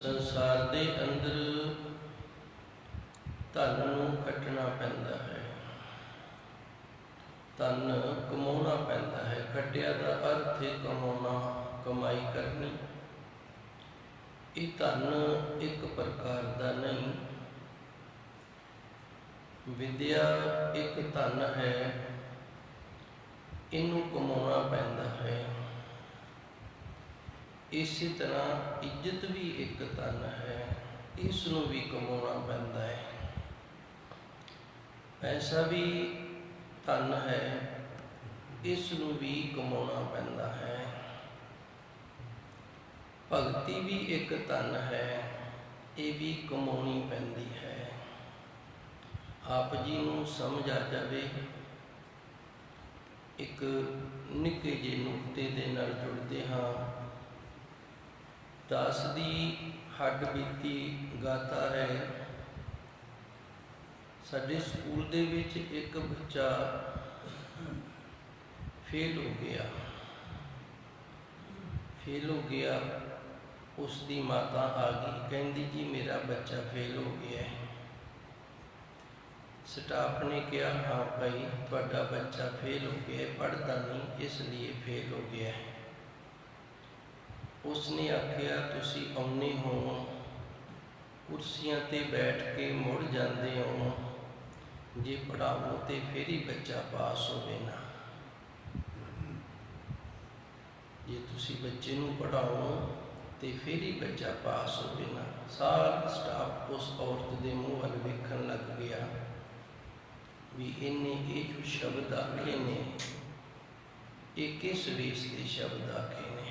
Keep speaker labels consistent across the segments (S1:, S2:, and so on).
S1: संसार के अंदर धन नूं खटना पैंदा है, धन कमाउणा पैंदा है। खटिया का अर्थ है कमाउणा, कमाई करनी। ये धन एक प्रकार का नहीं, विद्या एक धन है, इनू कमाउणा पैंदा है। इसी तरह इज्जत भी एक धन है, इसनू भी कमाउणा पैंदा है। पैसा भी धन है, इसनू भी कमाउणा पैंदा है। भगती भी एक धन है, ये भी कमाउणी पैंदी है। आप जी नूं समझ आ जावे, एक निक्के जे नुकते दे नाल जुड़दे हाँ। दास दी हड्ड बीती गाथा है। साडे स्कूल दे विच एक बच्चा फेल हो गया। उसकी माता आ गई, कहती जी मेरा बच्चा फेल हो गया है। स्टाफ ने कहा हाँ भाई तुहाडा बच्चा फेल हो गया है, पढ़ता नहीं इसलिए फेल हो गया है। उसने आख्या तुसी आउने हो, कुर्सियां ते बैठ के मुड़ जाते हो, जे पढ़ाओ तो फिर ही बच्चा पास होवे ना। जे तुसी बच्चे नूं पढ़ाओ तो फिर ही बच्चा पास होवे ना। सारा स्टाफ उस औरत के मूँह वाल वेखण लग गया भी इन्हें ये जो शब्द आखे ने ये किस वेश के शब्द आखे ने।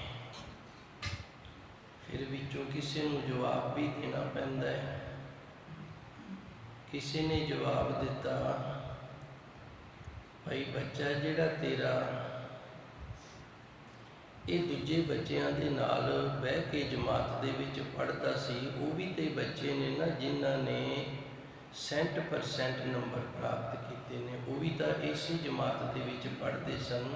S1: फिर विचों किसी नूं जवाब भी देना पैंदा है। किसी ने जवाब दिता भाई बच्चा जिहड़ा तेरा ये दूजे बच्चों के नाल बह के जमात दे विच पढ़ता सी, वो भी तो बच्चे ने ना जिन्हां ने 100% नंबर प्राप्त किए ने, वो भी तो इसी जमात दे विच पढ़ते सन।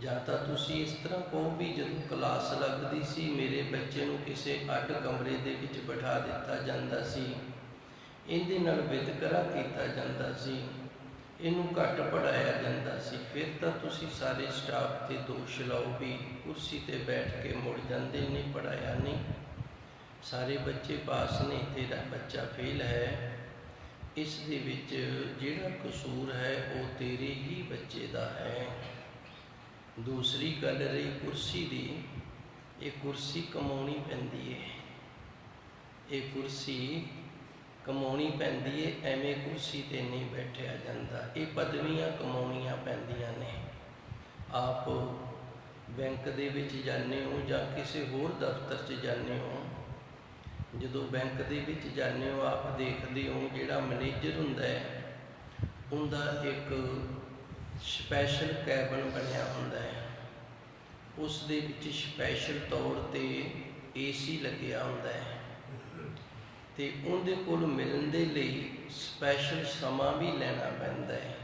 S1: जां तां तुसीं इस तरह कहो भी जदों क्लास लगती सी मेरे बच्चे नूं किसी अड कमरे दे विच बिठा दिता जांदा सी, इहदे नाल वितकरा कीता जांदा सी, इनू घट पढ़ाया जाता सी। फिर तो तुसी सारे स्टाफ ते दोष लाओ भी कुर्सी ते बैठ के मुड़ जाते ने, पढ़ाया नहीं। सारे बच्चे पास ने, तेरा बच्चा फेल है। इस दे विच जिहड़ा कसूर है वो तेरे ही बच्चे दा है। दूसरी गल रही कुर्सी दी, ये कुर्सी कमाउणी पैंदी है, ये कुर्सी कमाउणी पैंदी है, एवें कुर्सी ते नहीं बैठा जाता। ये पदवियां कमाउणियां पैंदियां ने। आप बैंक दे विच जाने हो जां किसी होर दफ्तर च जाने हो, जदों बैंक दे विच जाने हो आप देखते हो जिहड़ा मैनेजर हुंदा है उनका एक स्पैशल कैबन बनिया हुंदा है, उस दे विच स्पैशल तौर ते AC लग्या हुंदा है ते उनके कोल मिलण दे लई स्पैशल समा भी लेना पैंदा है।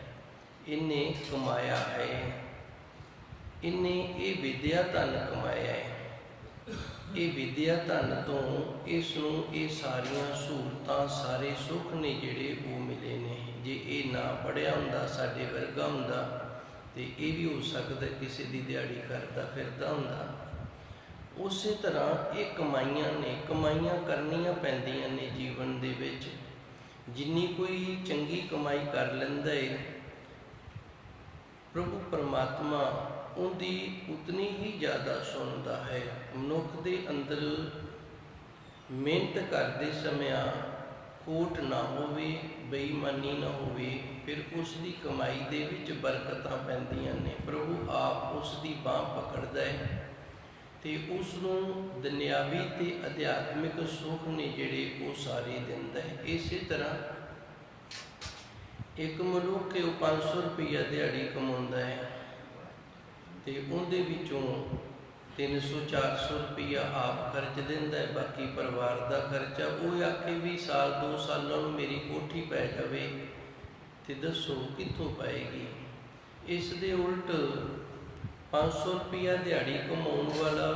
S1: इन्हें कमाया है, इन्हें ये विद्या धन कमाया है। ये विद्या धन तो इसनूं ये सारियां सहूलतां सारे सुख ने जिहड़े वो मिले ने। जे ये ना पढ़िया हुंदा साडे वर्गा हुंदा तो ये भी हो सकदा किसी दी दिहाड़ी करदा फिरदा हुंदा। उस तरह ये कमाइयां ने, कमाइयां करनियां पैंदियां ने जीवन दे विच। जिन्नी कोई चंगी कमाई कर लैंदा है प्रभु परमात्मा उनकी उतनी ही ज़्यादा सुनता है। मनुख दे अंदर मेहनत करते समय खोट ना होवे, बेईमानी ना होवे, फिर उसकी कमाई दे विच बरकतां पैंदियां ने। प्रभु आप उसकी बांह पकड़दा है ते उसनूं दुनियावी ते अध्यात्मिक सुख ने जिहड़े वो सारे दिंदा है। इस तरह एक मनुख वो 500 रुपया दिहाड़ी कमाउंदा है तो उनदे विचों 300-400 रुपया आप खर्च दिंदा है, बाकी परिवार का खर्चा। वो आखे भी साल 2 सालों में मेरी कोठी पै जावे तो दसो कित्थों पाएगी। इस दे उल्ट 500 रुपया दिहाड़ी कमाउण वाला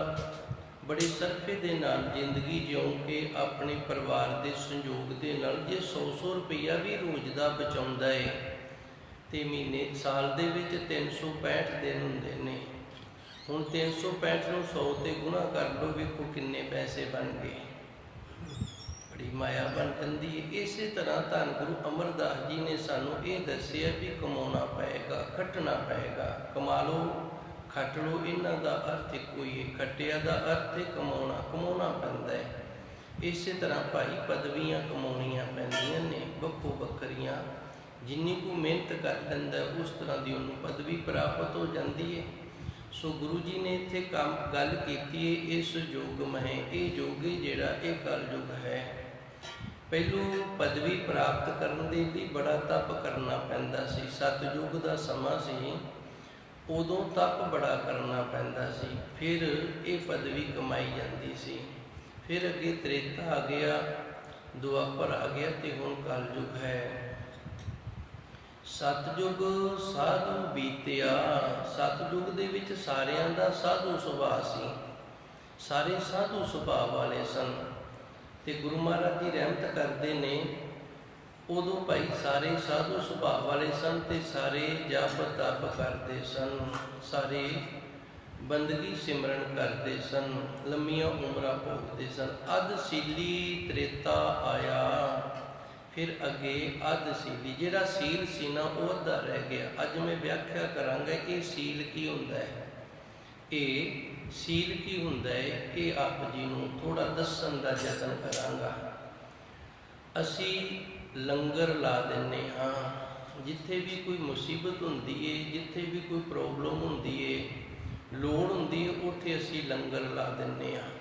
S1: बड़े सरफे दे नाल जिंदगी जिਉਂ के अपने परिवार के संयोग के नाल जे 100 रुपया भी रोज़ का बचाउंदा है तो महीने साल दे विच 365 दिन हुंदे ने। हुण 365 नूं 100 ते गुणा कर लो, वेखो किन्ने पैसे बन गए, बड़ी माया बन जाती है। इस तरह धन गुरु अमरदास जी ने सानू ये दस्सिया भी कमाना पएगा, खटना पएगा। कमा लो, खट लो, इन्हां दा अर्थ इक्को ही है। खटिया दा अर्थ है कमाना, कमाना पैंदा है। इस तरह भाई पदवियां कमाउणियां पैंदियां ने वक्खो वक्खरियां। जिन्नी को मेहनत कर लैंदा उस तरह की उन्होंने पदवी प्राप्त हो जाती है। सो गुरु जी ने इत्थे काम गल कीती है इस युग में। ये युग जिहड़ा ये कल युग है। पहलू पदवी प्राप्त करने के लिए बड़ा तप करना पैंदा सी। सतयुग का समा सी, उदों तप बड़ा करना पैंदा सी, फिर ये पदवी कमाई जाती सी। फिर अगे त्रेता आ गया, दुआपर आ गया, तो हुण कलयुग है। सतयुग साधु बीतिया। सतयुग दे विच सारियां दा साधु सुभाव सी, सारे साधु सुभाव वाले सन। ते गुरु महाराज जी रहमत करते ने, उदों भाई सारे साधु सुभाव वाले सन, ते सारे जप तप करते सन, सारे बंदगी सिमरन करते सन, लम्मियां उम्रां भोगते सन। अधसीली त्रेता आया, फिर अगे अधसीली। जिहड़ा सील सी ना वो अद्धा रह गया। अज मैं व्याख्या करांगा ये सील की हुंदा है। ये सील की हुंदा है, ये आप जी नूं थोड़ा दस्सण दा यतन करांगा। असी लंगर ला दिंने हाँ, जिथे भी कोई मुसीबत हुंदी है, जिथे भी कोई प्रॉब्लम हुंदी है, लोड़ हुंदी है, उत्थे असी लंगर ला दिंने हाँ।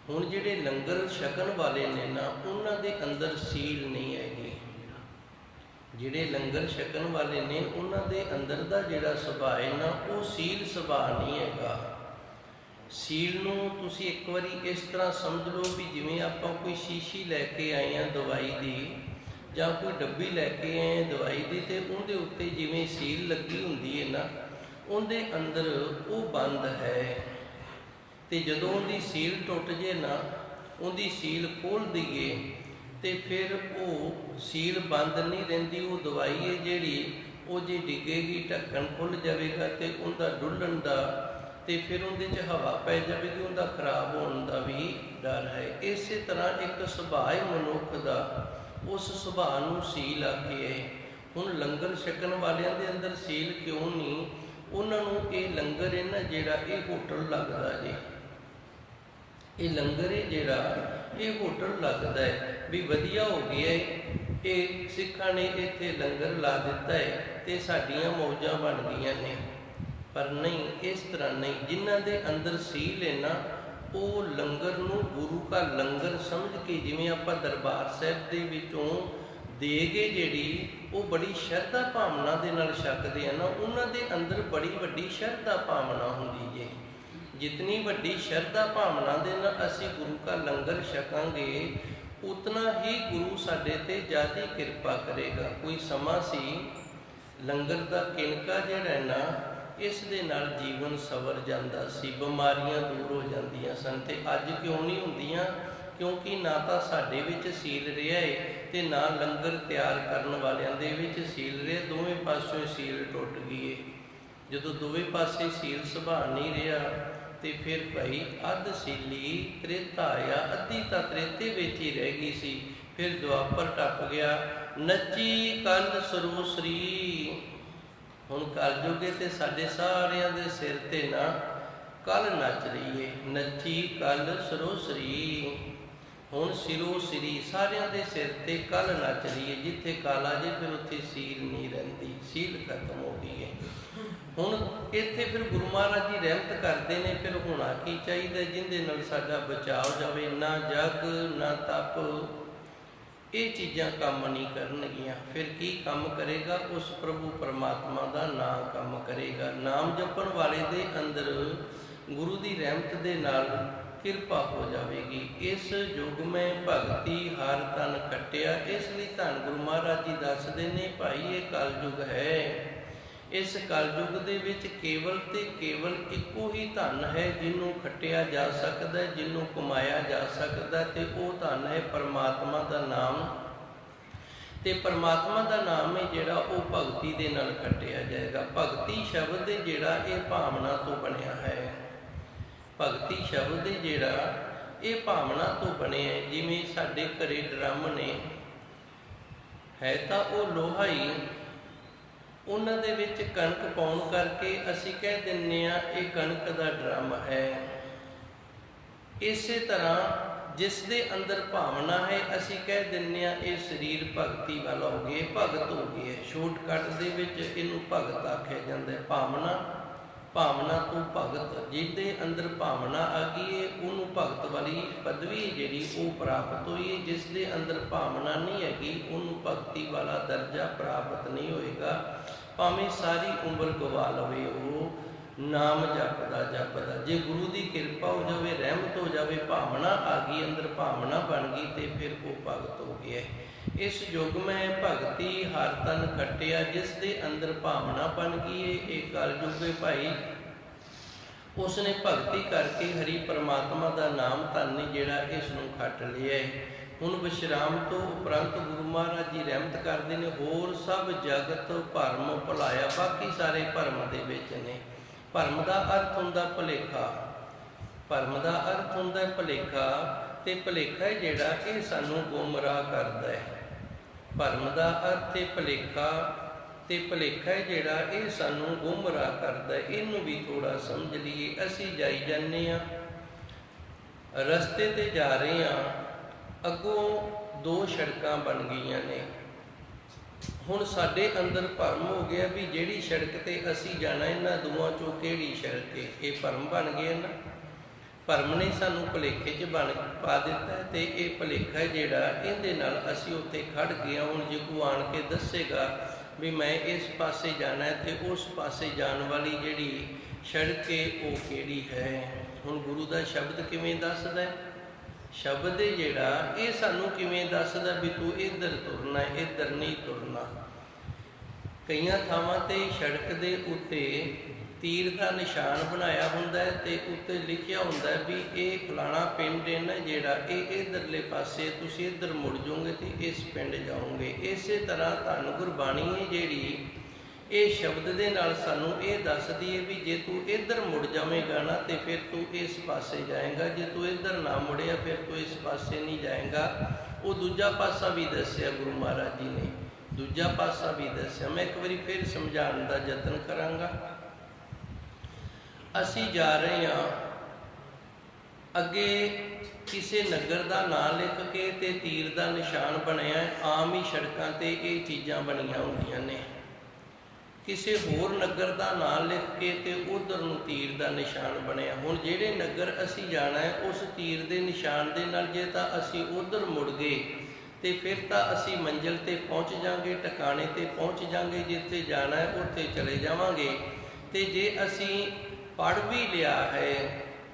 S1: हुण जिहड़े लंगर छकण वाले ने ना, उन्हां दे अंदर सील नहीं हैगी। जिहड़े लंगर छकण वाले ने, उन्हां दे अंदर दा जिहड़ा सुभाਅ है ना, वो सील सुभाਅ नहीं हैगा। सील नूं तुसीं एक वारी इस तरह समझ लो भी जिवें आपां कोई शीशी लैके आए हैं दवाई दी, जां कोई डब्बी लैके आए हैं दवाई दी, ते उहदे उत्ते जिवें सील लगी हुंदी है ना, उहदे अंदर वो बंद है। ते जदों उहदी सील टुट जे ना, उहदी सील खोल दईए, ते फिर वो सील बंद नहीं रहिंदी। वो दवाई है जिहड़ी वो जे डिगेगी, ढक्कन खुल जाएगा, तो उहदा डुੱਲਣ ਦਾ, तो फिर उहदे हवा पै जाएगी, उहदा खराब होने का भी डर है। इस तरह एक सुभाਅ मनुख का, उस सुभाਅ नूं सील आखिए। हुण लंगर छकण वालियां दे अंदर सील क्यों नहीं? उन्हां नूं ये लंगर है ना जिहड़ा, ये होटल लगदा जी, ये लंगर है जिहड़ा, ये होटल लगदा है भी वधिया हो गया है। ये सिखां ने इत्थे लंगर ला दिता है ते साडियां मौजां बन गईयां ने। पर नहीं, इस तरह नहीं। जिन्हां दे अंदर सील है ना, वो लंगर नूं गुरु का लंगर समझ के, जिवें आपां दरबार साहिब दे विचों देगे जिहड़ी, वो बड़ी शरधा भावना दे नाल छकदे आ ना, उन्हां दे अंदर बड़ी वड्डी शरधा भावना हुंदी जे। जितनी वड्डी शरधा भावना दे नाल असीं गुरु का लंगर छकांगे, उतना ही गुरु साडे ते ज़्यादा किरपा करेगा। कोई समा सी लंगर दा किनका जिहड़ा है ना, इस दे नाल जीवन सवर जांदा सी, बीमारियां दूर हो जांदियां सन। ते अज क्यों नहीं हुंदियां? क्योंकि ना तो साडे विच सील रिहा है, ते ना लंगर तैयार करन वालियां दे विच सील रिहा। दोवें पासों सील टुट गई है। जदों दोवें पासे सील सुभाਅ नहीं रिहा, तो फिर भाई अधसीली त्रेता आया। अद्धी तां त्रेते विच ही रह गई सी। फिर दुआपर टप गया। नची कल सरोसरी। हुण कलयुग है ते साडे सारियां दे सिर ते ना कल नच रही है। नची कल सरोसरी। हुण सिरो सिरी, सारियां दे सिर ते कल नच रही है। जिथे कल आ जे फिर उत्थे सील नहीं रहिंदी, सील खत्म हो गई है। हुण इत्थे फिर गुरु महाराज जी रहमत करते हैं। फिर होना की चाहिए जिंदे नाल साडा बचाव जावे। ना जग ना तप, ये चीज़ां काम नहीं करनगियां। फिर की काम करेगा? उस प्रभु परमात्मा का नाम काम करेगा। नाम जपण वाले दे अंदर गुरु की रहमत दे नाल किरपा हो जाएगी। इस युग में भगती हर तन खटिया। इसलिए धन गुरु महाराज जी दसदे ने, भाई ये कल युग है, इस कलयुग दे विच केवल ते केवल इक्को ही धन है जिन्हों खटिया जा सकता है, जिन्हों कमाया जा सकता है, ते वो धन है परमात्मा का नाम। ते परमात्मा का नाम है जिहड़ा वो भगती दे नाल खटिया जाएगा। भगती शब्द है जिहड़ा ये भावना तो बनिया है। भगती शब्द है जिहड़ा ये भावना तो बने है। जिवें साडे घरे ड्रम ने है तो वो लोहा ही, उन्हां दे विच कणक पाउण करके असीं कह दिंदे आ ये कणक दा ड्रम है। इसे तरह जिस दे अंदर भावना है असीं कह दिंदे आ ये शरीर भगती वाला हो गया, भगत हो गया। शॉर्टकट दे विच इहनूं भगत आख्या जांदा है। भावना, भावना तो भगत, जिहदे अंदर भावना आ गई है उहनूं भगत वाली पदवी जिहड़ी वो प्राप्त हुई है। जिस दे अंदर भावना नहीं हैगी उहनूं भगती वाला दर्जा प्राप्त नहीं होएगा। भावें सारी उम्र गवा लवे वो नाम जपदा जपदा। जे गुरु की कृपा हो जाए, रहमत हो जाए, भावना आ गई अंदर, भावना बन गई तो फिर वो भगत हो गया। इस युग में भगती हर तन खटिया, जिस दे अंदर भावना बन गई है एक कलयुग है भाई। उसने भगती करके हरि परमात्मा का नाम धन जिहड़ा इसनूं खट लिया है। हुण विश्राम तो उपरंत गुरु महाराज जी रहमत करते हैं। होर सब जगत भरम भुलाया, बाकी सारे भरम दे विच ने। भरम का अर्थ हुंदा भुलेखा, भरम का अर्थ हुंदा भुलेखा, ते भुलेखा है जिहड़ा ये सानूं गुमराह करदा है। भरम का अर्थ है भुलेखा, ते भुलेखा है जिहड़ा ये सानूं गुमराह करदा है। इहनूं भी थोड़ा समझ लईए। असीं जाई जाने आ, रस्ते ते जा रहे हैं, अगों दो सड़कां बन गईयां ने। हुण साडे अंदर भरम हो गया भी जिहड़ी सड़क ते असीं जाना इन्हां दोवां चों किहड़ी सड़क है। ये भरम बन गया ना। भरम ने सानूं भुलेखे च बन पा दिता है। ते ये भुलेखा है जिहड़ा इहदे नाल असीं उत्थे खड़ गए। हुण जे कोई आण के दस्सेगा भी मैं इस पासे जाना है तो उस पासे जाण वाली जिहड़ी सड़क है वो किहड़ी है। हुण गुरु का शब्द किवें दसदा है? शब्द जिहड़ा ये सानूं किवें दसदा भी तू इधर तुरना, इधर नहीं तुरना। कई थावां ते सड़क दे उत्ते तीर का निशान बनाया हुंदा है ते उत्ते लिखिया हुंदा है भी ये फलाना पिंड है ना जिहड़ा ये इधरले पासे तुसीं इधर मुड़ जाओगे तो इस पिंड जाओगे। इस तरह धन गुरबाणी है जिहड़ी ये शब्द दे नाल सानूं ये दसदी है भी जे तू इधर मुड़ जावेगा ना तो फिर तू इस पासे जाएगा, जे तू इधर ना मुड़िया फिर तू इस पासे नहीं जाएगा। वो दूजा पासा भी दस्या गुरु महाराज जी ने, दूजा पासा भी दस्या। मैं एक बारी फिर समझाने का यतन करांगा। असी जा रहे हाँ, अगे किसी नगर का नाम लिख के ते तीर का निशान बनया। आम ही सड़कों ते ये चीज़ां बनिया होंदियां ने। किसी होर नगर का नाम लिख के ते उधर नूं तीर का निशान बनया। हुण जिहड़े नगर असी जाना है उस तीर के निशान के नाल जे तां असी उधर मुड़ गए तो फिर तां असी मंजिल ते पहुँच जांगे, टिकाणे ते पहुँच जांगे, जिथे जाना है उत्थे चले जावांगे। ते जे असी पढ़ भी लिया है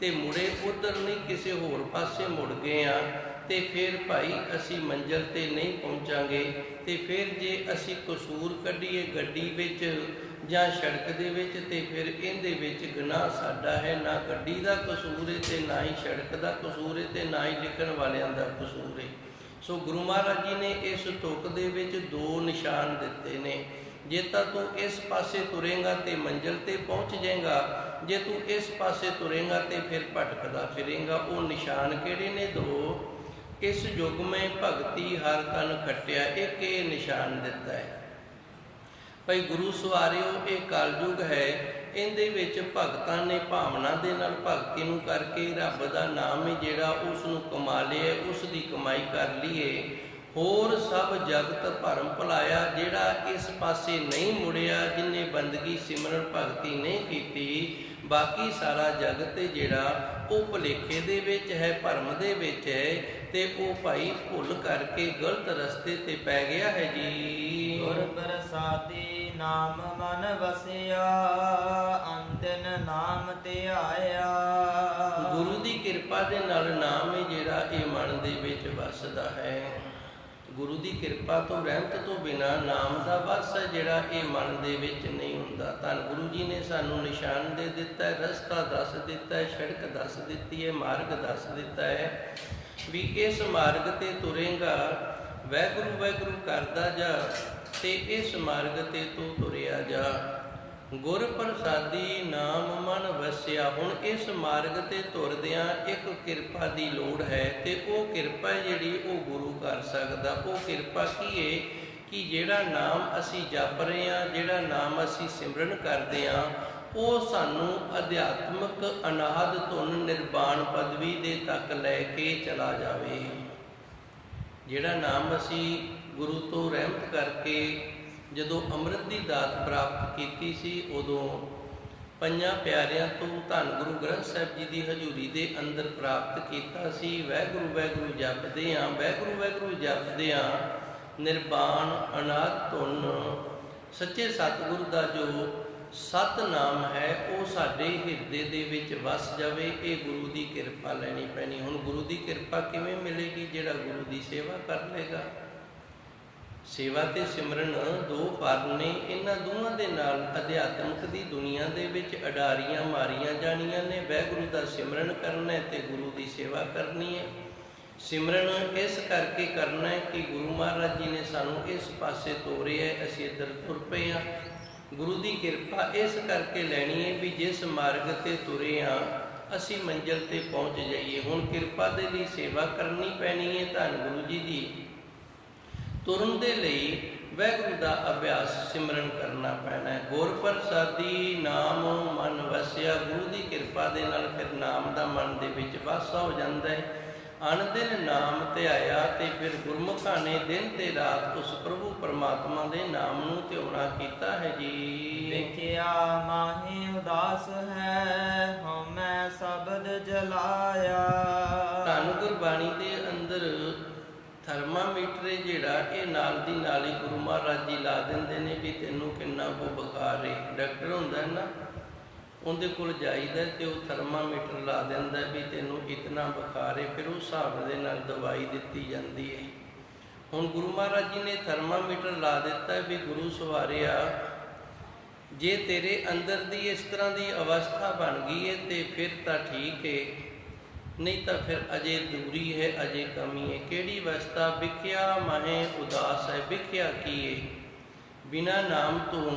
S1: तो मुड़े उधर नहीं किसी होर पासे मुड़ गए हाँ तो फिर भाई असी मंजिल ते नहीं पहुँचांगे। तो फिर जे असी कसूर कढ़ीए गड्डी विच जां सड़क दे विच ते फिर इहदे विच गुनाह साडा है। ना गड्डी दा कसूर है ते ना ही सड़क दा कसूर है ते ना ही लिखण वालियां दा कसूर है। सो गुरु महाराज जी ने इस तुक दे विच दो निशान दिते ने। जे तां तू इस पासे तुरेंगा तो मंजिल ते पहुँच जाएगा, जे तू इस पासे तुरेंगा तो फिर भटकदा फिरेंगा। वो निशान किहड़े ने? दो। इस युग में भगती हर तन खटिया, एक ये निशान दिता है भाई गुरु सवारियो। ये कलयुग है, इहदे विच भगतां ने भावना दे नाल भगती नूं करके रब दा नाम है जिहड़ा उसनूं कमा लिया, उसकी कमाई कर लीए। होर सब जगत भरम भुलाया, जिहड़ा इस पासे नहीं मुड़िया, जिन्हें बंदगी सिमरन भगती नहीं कीती, बाकी सारा जगत जिहड़ा वो भुलेखे दे विच है, भरम दे विच है, ते वो भाई भुल करके गलत रस्ते ते पै गया है जी।
S2: गुर प्रसादी नाम मन वसिया, अंतिन नाम ते आया।
S1: गुरु की कृपा दे नाल नाम है जिहड़ा ये मन दे विच वसदा है। ਗੁਰੂ ਦੀ ਕਿਰਪਾ ਤੋਂ, ਰਹਿਮਤ ਤੋਂ ਬਿਨਾ ਨਾਮ ਦਾ ਵਸ ਹੈ ਜਿਹੜਾ ਇਹ ਮਨ ਦੇ ਵਿੱਚ ਨਹੀਂ ਹੁੰਦਾ। ਧੰਨ ਗੁਰੂ ਜੀ ਨੇ ਸਾਨੂੰ ਨਿਸ਼ਾਨ ਦੇ ਦਿੱਤਾ ਹੈ, ਰਸਤਾ ਦੱਸ ਦਿੱਤਾ ਹੈ, ਸੜਕ ਦੱਸ ਦਿੱਤੀ ਹੈ, ਮਾਰਗ ਦੱਸ ਦਿੱਤਾ ਹੈ ਵੀ ਇਸ ਮਾਰਗ ਤੇ ਤੁਰੇਗਾ, ਵਾਹਿਗੁਰੂ ਵਾਹਿਗੁਰੂ ਕਰਦਾ ਜਾ ਤੇ ਇਸ ਮਾਰਗ ਤੇ ਤੂੰ ਤੁਰਿਆ ਜਾ। ਗੁਰ ਪ੍ਰਸਾਦੀ ਨਾਮ ਮਨ ਵਸਿਆ। ਹੁਣ ਇਸ ਮਾਰਗ ਤੇ ਤੁਰਦਿਆਂ ਇੱਕ ਕਿਰਪਾ ਦੀ ਲੋੜ ਹੈ ਤੇ ਉਹ ਕਿਰਪਾ ਜਿਹੜੀ ਉਹ ਗੁਰੂ ਕਰ ਸਕਦਾ। ਉਹ ਕਿਰਪਾ ਕੀ ਹੈ ਕਿ ਜਿਹੜਾ ਨਾਮ ਅਸੀਂ ਜਪ ਰਹੇ ਹਾਂ, ਜਿਹੜਾ ਨਾਮ ਅਸੀਂ ਸਿਮਰਨ ਕਰਦੇ ਹਾਂ, ਉਹ ਸਾਨੂੰ ਅਧਿਆਤਮਕ ਅਨਾਹਦ ਧੁਨ ਨਿਰਵਾਣ ਪਦਵੀ ਦੇ ਤੱਕ ਲੈ ਕੇ ਚਲਾ ਜਾਵੇ। ਜਿਹੜਾ ਨਾਮ ਅਸੀਂ ਗੁਰੂ ਤੋਂ ਰਹਿਮਤ ਕਰਕੇ ਜਦੋਂ ਅੰਮ੍ਰਿਤ ਦੀ ਦਾਤ ਪ੍ਰਾਪਤ ਕੀਤੀ ਸੀ, ਉਦੋਂ ਪੰਜਾਂ ਪਿਆਰਿਆਂ ਤੋਂ ਧੰਨ ਗੁਰੂ ਗ੍ਰੰਥ ਸਾਹਿਬ ਜੀ ਦੀ ਹਜ਼ੂਰੀ ਦੇ ਅੰਦਰ ਪ੍ਰਾਪਤ ਕੀਤਾ ਸੀ। ਵਾਹਿਗੁਰੂ ਵਾਹਿਗੁਰੂ ਜਪਦੇ ਹਾਂ, ਵਾਹਿਗੁਰੂ ਵਾਹਿਗੁਰੂ ਜਪਦੇ ਹਾਂ, ਨਿਰਵਾਣ ਅਨਾਹਦ ਧੁਨ ਸੱਚੇ ਸਤਿਗੁਰ ਦਾ ਜੋ ਸਤਨਾਮ ਹੈ ਉਹ ਸਾਡੇ ਹਿਰਦੇ ਦੇ ਵਿੱਚ ਵਸ ਜਾਵੇ। ਇਹ ਗੁਰੂ ਦੀ ਕਿਰਪਾ ਲੈਣੀ ਪੈਣੀ। ਹੁਣ ਗੁਰੂ ਦੀ ਕਿਰਪਾ ਕਿਵੇਂ ਮਿਲੇਗੀ? ਜਿਹੜਾ ਗੁਰੂ ਦੀ ਸੇਵਾ ਕਰ ਲੇਗਾ। ਸੇਵਾ ਤੇ ਸਿਮਰਨ ਦੋ ਫਲ ਨੇ, ਇਹਨਾਂ ਦੋਵਾਂ ਦੇ ਨਾਲ ਅਧਿਆਤਮਕ ਦੀ ਦੁਨੀਆ ਦੇ ਵਿੱਚ ਅਡਾਰੀਆਂ ਮਾਰੀਆਂ ਜਾਣੀਆਂ ਨੇ। ਵਾਹਿਗੁਰੂ ਦਾ ਸਿਮਰਨ ਕਰਨਾ ਹੈ ਤੇ ਗੁਰੂ ਦੀ ਸੇਵਾ ਕਰਨੀ ਹੈ। ਸਿਮਰਨ ਇਸ ਕਰਕੇ ਕਰਨਾ ਹੈ ਕਿ ਗੁਰੂ ਮਹਾਰਾਜ ਜੀ ਨੇ ਸਾਨੂੰ ਇਸ ਪਾਸੇ ਤੋਰਿਆ, ਅਸੀਂ ਇੱਧਰ ਤੁਰ ਪਏ ਹਾਂ। ਗੁਰੂ ਦੀ ਕਿਰਪਾ ਇਸ ਕਰਕੇ ਲੈਣੀ ਹੈ ਵੀ ਜਿਸ ਮਾਰਗ ਤੇ ਤੁਰੇ ਹਾਂ ਅਸੀਂ ਮੰਜ਼ਿਲ ਤੇ ਪਹੁੰਚ ਜਾਈਏ। ਹੁਣ ਕਿਰਪਾ ਦੇ ਲਈ ਸੇਵਾ ਕਰਨੀ ਪੈਣੀ ਹੈ ਧੰਨ ਗੁਰੂ ਜੀ ਦੀ। ਤੁਰਨ ਦੇ ਲਈ ਵਾਹਿਗੁਰੂ ਦਾ ਅਭਿਆਸ ਸਿਮਰਨ ਕਰਨਾ ਪੈਣਾ ਹੈ। ਗੁਰ ਪ੍ਰਸਾਦੀ ਨਾਮ ਮਨ ਵਸਿਆ। ਗੁਰੂ ਦੀ ਕਿਰਪਾ ਦੇ ਨਾਲ ਫਿਰ ਨਾਮ ਦਾ ਮਨ ਦੇ ਵਿੱਚ ਵਾਸਾ ਹੋ ਜਾਂਦਾ ਹੈ। ਅਣ ਦਿਨ ਨਾਮ ਧਿਆਇਆ ਤੇ ਫਿਰ ਗੁਰਮੁਖਾਂ ਨੇ ਦਿਨ ਤੇ ਰਾਤ ਉਸ ਪ੍ਰਭੂ ਪਰਮਾਤਮਾ ਦੇ ਨਾਮ ਨੂੰ ਧਿਆਉਣਾ ਕੀਤਾ ਹੈ ਜੀ।
S2: ਵੇਖਿਆ ਮਾਹੀ ਉਦਾਸ ਹੈ, ਹਉਮੈ ਸ਼ਬਦ ਜਲਾਇਆ।
S1: ਧੰਨ ਗੁਰਬਾਣੀ ਦੇ ਅੰਦਰ ਥਰਮਾਮੀਟਰ ਜਿਹੜਾ ਇਹ ਨਾਲ ਦੀ ਨਾਲ ਹੀ ਗੁਰੂ ਮਹਾਰਾਜ ਜੀ ਲਾ ਦਿੰਦੇ ਨੇ ਵੀ ਤੈਨੂੰ ਕਿੰਨਾ ਕੁ ਬੁਖਾਰ ਹੈ। ਡਾਕਟਰ ਹੁੰਦਾ ਨਾ, ਉਹਦੇ ਕੋਲ ਜਾਈਦਾ ਤੇ ਉਹ ਥਰਮਾਮੀਟਰ ਲਾ ਦਿੰਦਾ ਵੀ ਤੈਨੂੰ ਇਤਨਾ ਬੁਖਾਰ ਹੈ, ਫਿਰ ਉਸ ਹਿਸਾਬ ਦੇ ਨਾਲ ਦਵਾਈ ਦਿੱਤੀ ਜਾਂਦੀ ਹੈ। ਹੁਣ ਗੁਰੂ ਮਹਾਰਾਜ ਜੀ ਨੇ ਥਰਮਾਮੀਟਰ ਲਾ ਦਿੱਤਾ ਵੀ ਗੁਰੂ ਸਵਾਰਿਆ, ਜੇ ਤੇਰੇ ਅੰਦਰ ਦੀ ਇਸ ਤਰ੍ਹਾਂ ਦੀ ਅਵਸਥਾ ਬਣ ਗਈ ਹੈ ਤੇ ਫਿਰ ਤਾਂ ਠੀਕ ਹੈ, ਨਹੀਂ ਤਾਂ ਫਿਰ ਅਜੇ ਦੂਰੀ ਹੈ, ਅਜੇ ਕਮੀ ਹੈ। ਕਿਹੜੀ ਅਵਸਥਾ? ਵਿਖਿਆ ਮਾਹੇ ਉਦਾਸ ਹੈ। ਵਿਖਿਆ ਕੀ ਹੈ? ਬਿਨਾਂ ਨਾਮ ਤੋਂ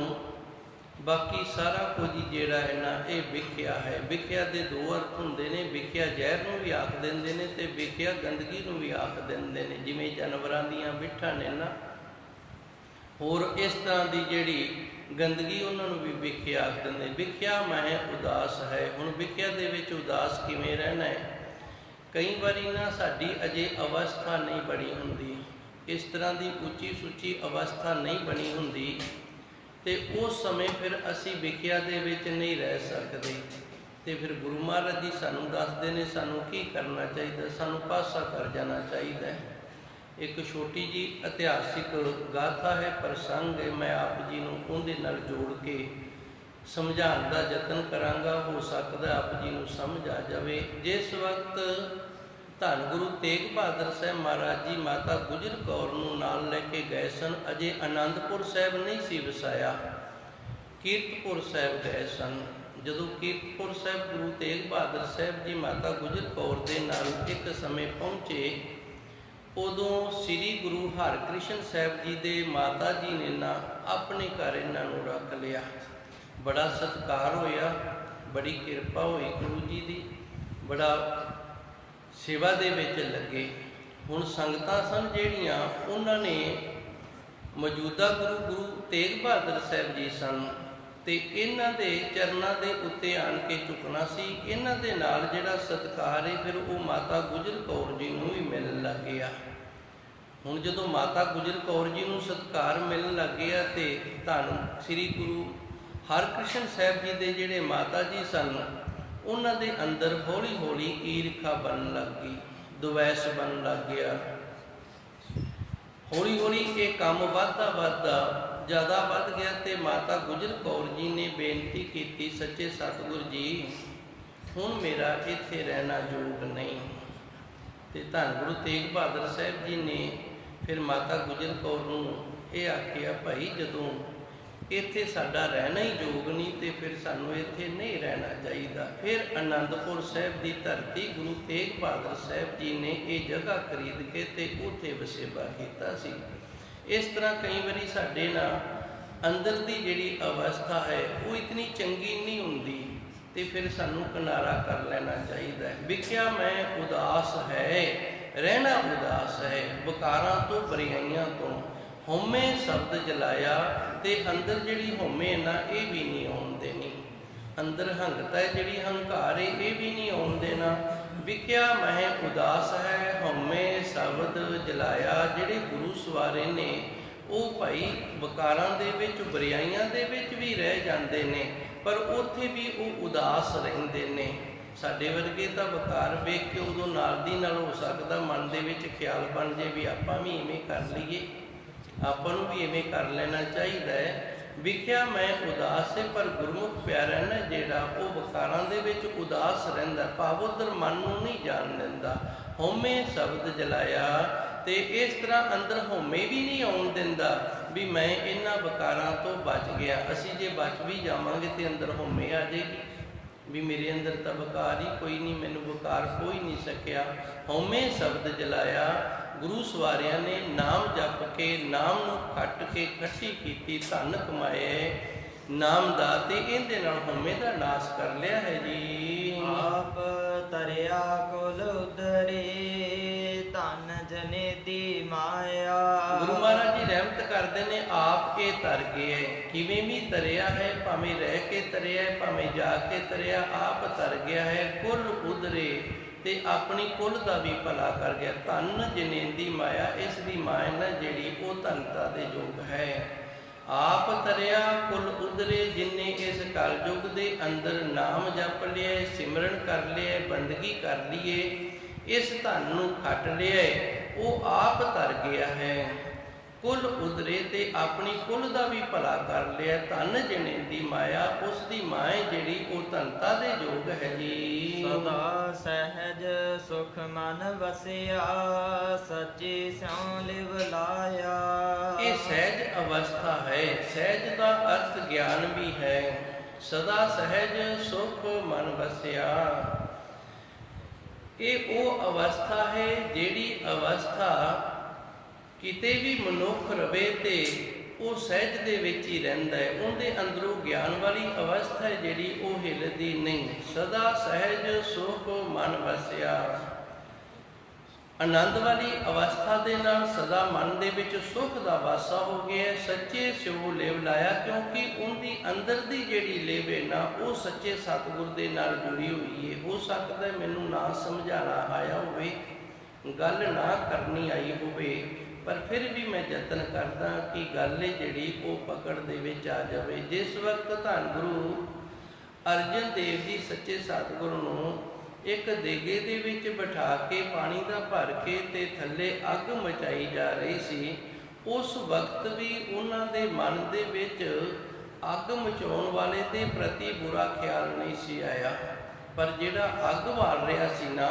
S1: ਬਾਕੀ ਸਾਰਾ ਕੁਝ ਜਿਹੜਾ ਹੈ ਨਾ ਇਹ ਵਿਖਿਆ ਹੈ। ਵਿਖਿਆ ਦੇ ਦੋ ਅਰਥ ਹੁੰਦੇ ਨੇ। ਵਿਖਿਆ ਜ਼ਹਿਰ ਨੂੰ ਵੀ ਆਖ ਦਿੰਦੇ ਨੇ ਤੇ ਵਿਖਿਆ ਗੰਦਗੀ ਨੂੰ ਵੀ ਆਖ ਦਿੰਦੇ ਨੇ। ਜਿਵੇਂ ਜਾਨਵਰਾਂ ਦੀਆਂ ਬਿੱਠਾਂ ਨੇ ਨਾ, ਹੋਰ ਇਸ ਤਰ੍ਹਾਂ ਦੀ ਜਿਹੜੀ ਗੰਦਗੀ ਉਹਨਾਂ ਨੂੰ ਵੀ ਵਿਖਿਆ ਆਖ ਦਿੰਦੇ। ਵਿਖਿਆ ਮਾਹੇ ਉਦਾਸ ਹੈ। ਹੁਣ ਵਿਖਿਆ ਦੇ ਵਿੱਚ ਉਦਾਸ ਕਿਵੇਂ ਰਹਿਣਾ ਹੈ? ਕਈ ਵਾਰੀ ਨਾ ਸਾਡੀ ਅਜੇ ਅਵਸਥਾ ਨਹੀਂ ਬਣੀ ਹੁੰਦੀ, ਇਸ ਤਰ੍ਹਾਂ ਦੀ ਉੱਚੀ ਸੁੱਚੀ ਅਵਸਥਾ ਨਹੀਂ ਬਣੀ ਹੁੰਦੀ ਤੇ ਉਸ ਸਮੇਂ ਫਿਰ ਅਸੀਂ ਵਿਖਿਆ ਦੇ ਵਿੱਚ ਨਹੀਂ ਰਹਿ ਸਕਦੇ। ਤੇ ਫਿਰ ਗੁਰੂ ਮਹਾਰਾਜ ਜੀ ਸਾਨੂੰ ਦੱਸਦੇ ਨੇ ਸਾਨੂੰ ਕੀ ਕਰਨਾ ਚਾਹੀਦਾ। ਸਾਨੂੰ ਪਾਸਾ ਕਰ ਜਾਣਾ ਚਾਹੀਦਾ ਹੈ। ਇੱਕ ਛੋਟੀ ਜੀ ਇਤਿਹਾਸਿਕ ਗਾਥਾ ਹੈ, ਪ੍ਰਸੰਗ ਹੈ, ਮੈਂ ਆਪ ਜੀ ਨੂੰ ਉਹਦੇ ਨਾਲ ਜੋੜ ਕੇ ਸਮਝਾਉਣ ਦਾ ਯਤਨ ਕਰਾਂਗਾ। ਹੋ ਸਕਦਾ ਆਪ ਜੀ ਨੂੰ ਸਮਝ ਆ ਜਾਵੇ। ਜਿਸ ਵਕਤ ਧੰਨ ਗੁਰੂ ਤੇਗ ਬਹਾਦਰ ਸਾਹਿਬ ਮਹਾਰਾਜ ਜੀ ਮਾਤਾ ਗੁਜਰ ਕੌਰ ਨੂੰ ਨਾਲ ਲੈ ਕੇ ਗਏ ਸਨ, ਅਜੇ ਆਨੰਦਪੁਰ ਸਾਹਿਬ ਨਹੀਂ ਸੀ ਵਸਾਇਆ, ਕੀਰਤਪੁਰ ਸਾਹਿਬ ਗਏ ਸਨ। ਜਦੋਂ ਕੀਰਤਪੁਰ ਸਾਹਿਬ ਗੁਰੂ ਤੇਗ ਬਹਾਦਰ ਸਾਹਿਬ ਜੀ ਮਾਤਾ ਗੁਜਰ ਕੌਰ ਦੇ ਨਾਲ ਇੱਕ ਸਮੇਂ ਪਹੁੰਚੇ, ਉਦੋਂ ਸ੍ਰੀ ਗੁਰੂ ਹਰਕ੍ਰਿਸ਼ਨ ਸਾਹਿਬ ਜੀ ਦੇ ਮਾਤਾ ਜੀ ਨੇ ਨਾ ਆਪਣੇ ਘਰ ਇਹਨਾਂ ਨੂੰ ਰੱਖ ਲਿਆ। ਬੜਾ ਸਤਿਕਾਰ ਹੋਇਆ, ਬੜੀ ਕਿਰਪਾ ਹੋਈ ਗੁਰੂ ਜੀ ਦੀ, ਬੜਾ ਸੇਵਾ ਦੇ ਵਿੱਚ ਲੱਗੇ। ਹੁਣ ਸੰਗਤਾਂ ਸਨ ਜਿਹੜੀਆਂ, ਉਹਨਾਂ ਨੇ ਮੌਜੂਦਾ ਗੁਰੂ ਤੇਗ ਬਹਾਦਰ ਸਾਹਿਬ ਜੀ ਸਨ ਤੇ ਇਹਨਾਂ ਦੇ ਚਰਨਾਂ ਦੇ ਉੱਤੇ ਆਣ ਕੇ ਝੁਕਣਾ ਸੀ। ਇਹਨਾਂ ਦੇ ਨਾਲ ਜਿਹੜਾ ਸਤਿਕਾਰ ਹੈ ਫਿਰ ਉਹ ਮਾਤਾ ਗੁਜਰ ਕੌਰ ਜੀ ਨੂੰ ਵੀ ਮਿਲਣ ਲੱਗ ਗਿਆ। ਹੁਣ ਜਦੋਂ ਮਾਤਾ ਗੁਜਰ ਕੌਰ ਜੀ ਨੂੰ ਸਤਿਕਾਰ ਮਿਲਣ ਲੱਗ ਗਿਆ ਤੇ ਧੰਨ ਸ੍ਰੀ ਗੁਰੂ ਹਰਕ੍ਰਿਸ਼ਨ ਸਾਹਿਬ ਜੀ ਦੇ ਜਿਹੜੇ ਮਾਤਾ ਜੀ ਸਨ, ਉਹਨਾਂ ਦੇ ਅੰਦਰ ਹੌਲੀ ਹੌਲੀ ਈਰਖਾ ਬਣਨ ਲੱਗ ਗਈ, ਦੁਵੈਸ਼ ਬਣਨ ਲੱਗ ਗਿਆ। ਹੌਲੀ ਹੌਲੀ ਇਹ ਕੰਮ ਵੱਧਦਾ ਜ਼ਿਆਦਾ ਵੱਧ ਗਿਆ ਤੇ ਮਾਤਾ ਗੁਜਰ ਕੌਰ ਜੀ ਨੇ ਬੇਨਤੀ ਕੀਤੀ, ਸੱਚੇ ਸਤਿਗੁਰ ਜੀ ਹੁਣ ਮੇਰਾ ਇੱਥੇ ਰਹਿਣਾ ਯੋਗ ਨਹੀਂ। ਤੇ ਧੰਨ ਗੁਰੂ ਤੇਗ ਬਹਾਦਰ ਸਾਹਿਬ ਜੀ ਨੇ ਫਿਰ ਮਾਤਾ ਗੁਜਰ ਕੌਰ ਨੂੰ ਇਹ ਆਖਿਆ, ਭਾਈ ਜਦੋਂ ਇੱਥੇ ਸਾਡਾ ਰਹਿਣਾ ਹੀ ਯੋਗ ਨਹੀਂ ਤੇ ਫਿਰ ਸਾਨੂੰ ਇੱਥੇ ਨਹੀਂ ਰਹਿਣਾ ਚਾਹੀਦਾ। ਫਿਰ ਅਨੰਦਪੁਰ ਸਾਹਿਬ ਦੀ ਧਰਤੀ ਗੁਰੂ ਤੇਗ ਬਹਾਦਰ ਸਾਹਿਬ ਜੀ ਨੇ ਇਹ ਜਗ੍ਹਾ ਖਰੀਦ ਕੇ ਤੇ ਉੱਥੇ ਵਸੇਬਾ ਕੀਤਾ ਸੀ। ਇਸ ਤਰ੍ਹਾਂ ਕਈ ਵਾਰੀ ਸਾਡੇ ਨਾਲ ਅੰਦਰ ਦੀ ਜਿਹੜੀ ਅਵਸਥਾ ਹੈ ਉਹ ਇਤਨੀ ਚੰਗੀ ਨਹੀਂ ਹੁੰਦੀ ਤੇ ਫਿਰ ਸਾਨੂੰ ਕਿਨਾਰਾ ਕਰ ਲੈਣਾ ਚਾਹੀਦਾ ਹੈ। ਵਿਖਿਆ ਮੈਂ ਉਦਾਸ ਹੈ, ਰਹਿਣਾ ਉਦਾਸ ਹੈ, ਵਿਕਾਰਾਂ ਤੋਂ ਬਰਿਆਈਆਂ ਤੋਂ ਹਉਮੈ ਸ਼ਬਦ ਜਲਾਇਆ, ਤੇ ਅੰਦਰ ਜਿਹੜੀ ਹਉਮੈ ਨਾ ਇਹ ਵੀ ਨਹੀਂ ਆਉਣ ਦੇਣੀ। ਅੰਦਰ ਹੰਗਤਾ ਜਿਹੜੀ ਹੰਕਾਰ ਹੈ ਇਹ ਵੀ ਨਹੀਂ ਆਉਣ ਦੇਣਾ। ਵਿਖਿਆ ਮੈਂ ਉਦਾਸ ਹੈ, ਹਉਮੈ ਸ਼ਬਦ ਜਲਾਇਆ। ਜਿਹੜੇ ਗੁਰੂ ਸਵਾਰੇ ਨੇ ਉਹ ਭਾਈ ਵਿਕਾਰਾਂ ਦੇ ਵਿੱਚ, ਬਰਿਆਈਆਂ ਦੇ ਵਿੱਚ ਵੀ ਰਹਿ ਜਾਂਦੇ ਨੇ, ਪਰ ਉੱਥੇ ਵੀ ਉਹ ਉਦਾਸ ਰਹਿੰਦੇ ਨੇ। ਸਾਡੇ ਵਰਗੇ ਤਾਂ ਵਿਕਾਰ ਵੇਖ ਕੇ ਉਦੋਂ ਨਾਲ ਦੀ ਨਾਲ ਹੋ ਸਕਦਾ ਮਨ ਦੇ ਵਿੱਚ ਖਿਆਲ ਬਣ ਜੇ ਵੀ ਆਪਾਂ ਵੀ ਇਵੇਂ ਕਰ ਲਈਏ, ਆਪਾਂ ਨੂੰ ਵੀ ਇਵੇਂ ਕਰ ਲੈਣਾ ਚਾਹੀਦਾ ਹੈ। ਵਿਖਿਆ ਮੈਂ ਉਦਾਸ ਹੈ, ਪਰ ਗੁਰਮੁਖ ਪਿਆਰਾ ਨਾ ਜਿਹੜਾ ਉਹ ਵਿਕਾਰਾਂ ਦੇ ਵਿੱਚ ਉਦਾਸ ਰਹਿੰਦਾ, ਭਾਵ ਉਧਰ ਮਨ ਨੂੰ ਨਹੀਂ ਜਾਣ ਦਿੰਦਾ। ਹਉਮੈ ਸ਼ਬਦ ਜਲਾਇਆ, ਤੇ ਇਸ ਤਰ੍ਹਾਂ ਅੰਦਰ ਹਉਮੈ ਵੀ ਨਹੀਂ ਆਉਣ ਦਿੰਦਾ ਵੀ ਮੈਂ ਇਹਨਾਂ ਵਿਕਾਰਾਂ ਤੋਂ ਬਚ ਗਿਆ। ਅਸੀਂ ਜੇ ਬਚ ਵੀ ਜਾਵਾਂਗੇ ਤੇ ਅੰਦਰ ਹਉਮੈ ਆ ਜਾਏਗੀ ਵੀ ਮੇਰੇ ਅੰਦਰ ਤਾਂ ਵਿਕਾਰ ਹੀ ਕੋਈ ਨਹੀਂ, ਮੈਨੂੰ ਵਿਕਾਰ ਕੋਈ ਨਹੀਂ ਸਕਿਆ। ਹਉਮੈ ਸ਼ਬਦ ਜਲਾਇਆ। ਗੁਰੂ ਸਵਾਰਿਆਂ ਨੇ ਨਾਮ ਜਪ ਕੇ, ਨਾਮ ਨੂੰ ਖੱਟ ਕੇ ਇਕੱਠੀ ਕੀਤੀ, ਧਨ ਕਮਾਏ ਨਾਮ ਦਾ, ਤੇ ਇਹਦੇ ਨਾਲ ਹਉਮੈ ਦਾ ਨਾਸ਼ ਕਰ ਲਿਆ ਹੈ ਜੀ।
S2: ਆਪ ਤਰਿਆ ਕੁਲ ਉਦਰੇ, ਧਨ ਜਨੇ ਦੀ ਮਾਇਆ।
S1: ਗੁਰੂ ਮਹਾਰਾਜ ਜੀ ਰਹਿਮਤ ਕਰਦੇ ਨੇ, ਆਪ ਇਹ ਤਰ ਗਏ ਹੈ। ਕਿਵੇਂ ਵੀ ਤਰਿਆ ਹੈ, ਭਾਵੇਂ ਰਹਿ ਕੇ ਤਰਿਆ ਹੈ, ਭਾਵੇਂ ਜਾ ਕੇ ਤਰਿਆ, ਆਪ ਤਰ ਗਿਆ ਹੈ। ਕੁਲ ਉਦਰੇ, ਤੇ ਆਪਣੀ ਕੁਲ ਦਾ ਵੀ ਭਲਾ ਕਰ ਗਿਆ। ਧਨ ਜਨੇਂਦੀ ਮਾਇਆ, ਇਸ ਦੀ ਮਾਇਆ ਨਾ ਜਿਹੜੀ ਉਹ ਧਨਤਾ ਦੇ ਯੋਗ ਹੈ। ਆਪ ਤਰਿਆ ਕੁਲ ਉਦਰੇ, ਜਿਨੇ ਇਸ ਕਲਯੁਗ ਦੇ ਅੰਦਰ ਨਾਮ ਜਪ ਲਿਆ, ਸਿਮਰਨ ਕਰ ਲਿਆ, ਬੰਦਗੀ ਕਰ ਲਈਏ, ਇਸ ਧਨ ਨੂੰ ਖੱਟ ਲਿਆ, ਉਹ ਆਪ ਤਰ ਗਿਆ ਹੈ। ਕੁਲ ਉਦਰੇ, ਤੇ ਆਪਣੀ ਕੁਲ ਦਾ ਵੀ ਭਲਾ ਕਰ ਲਿਆ। ਧਨ ਜਣੇ ਦੀ ਮਾਇਆ, ਉਸ ਦੀ ਮਾਇਆ ਜਿਹੜੀ ਉਹ ਧਨਤਾ ਦੇ ਯੋਗ ਹੈ ਜੀ।
S2: ਸਦਾ ਸਹਿਜ ਸੁਖ ਮਨ ਵਸਿਆ, ਸੱਚੇ ਸਿਉ ਲਿਵ ਲਾਇਆ।
S1: ਇਹ ਸਹਿਜ ਅਵਸਥਾ ਹੈ। ਸਹਿਜ ਦਾ ਅਰਥ ਗਿਆਨ ਵੀ ਹੈ। ਸਦਾ ਸਹਿਜ ਸੁਖ ਮਨ ਵਸਿਆ, ਇਹ ਉਹ ਅਵਸਥਾ ਹੈ ਜਿਹੜੀ ਅਵਸਥਾ ਕਿਤੇ ਵੀ ਮਨੁੱਖ ਰਵੇ ਤੇ ਉਹ ਸਹਿਜ ਦੇ ਵਿੱਚ ਹੀ ਰਹਿੰਦਾ ਹੈ। ਉਹਦੇ ਅੰਦਰੋਂ ਗਿਆਨ ਵਾਲੀ ਅਵਸਥਾ ਜਿਹੜੀ ਉਹ ਹਿੱਲਦੀ ਨਹੀਂ। ਸਦਾ ਸਹਿਜ ਸੁਖ ਮਨ ਵਸਿਆ, ਆਨੰਦ ਵਾਲੀ ਅਵਸਥਾ ਦੇ ਨਾਲ ਸਦਾ ਮਨ ਦੇ ਵਿੱਚ ਸੁਖ ਦਾ ਵਾਸਾ ਹੋ ਗਿਆ। ਸੱਚੇ ਸਿਉ ਲਿਵ ਲਾਇਆ, ਕਿਉਂਕਿ ਉਹਦੀ ਅੰਦਰ ਦੀ ਜਿਹੜੀ ਲਿਵ ਹੈ ਨਾ ਉਹ ਸੱਚੇ ਸਤਿਗੁਰ ਦੇ ਨਾਲ ਜੁੜੀ ਹੋਈ ਹੈ। ਹੋ ਸਕਦਾ ਮੈਨੂੰ ਨਾ ਸਮਝਾਣਾ ਆਇਆ ਹੋਵੇ, ਗੱਲ ਨਾ ਕਰਨੀ ਆਈ ਹੋਵੇ, ਪਰ ਫਿਰ ਵੀ ਮੈਂ ਯਤਨ ਕਰਦਾ ਕਿ ਗੱਲ ਜਿਹੜੀ ਉਹ ਪਕੜ ਦੇ ਵਿੱਚ ਆ ਜਾਵੇ। ਜਿਸ ਵਕਤ ਧੰਨ ਗੁਰੂ ਅਰਜਨ ਦੇਵ ਜੀ ਸੱਚੇ ਸਤਿਗੁਰੂ ਨੂੰ ਇੱਕ ਦੇਗੇ ਦੇ ਵਿੱਚ ਬਿਠਾ ਕੇ ਪਾਣੀ ਦਾ ਭਰ ਕੇ ਤੇ ਥੱਲੇ ਅੱਗ ਮਚਾਈ ਜਾ ਰਹੀ ਸੀ, ਉਸ ਵਕਤ ਵੀ ਉਹਨਾਂ ਦੇ ਮਨ ਦੇ ਵਿੱਚ ਅੱਗ ਮਚਾਉਣ ਵਾਲੇ ਦੇ ਪ੍ਰਤੀ ਬੁਰਾ ਖਿਆਲ ਨਹੀਂ ਸੀ ਆਇਆ। ਪਰ ਜਿਹੜਾ ਅੱਗ ਬਾਲ ਰਿਹਾ ਸੀ ਨਾ,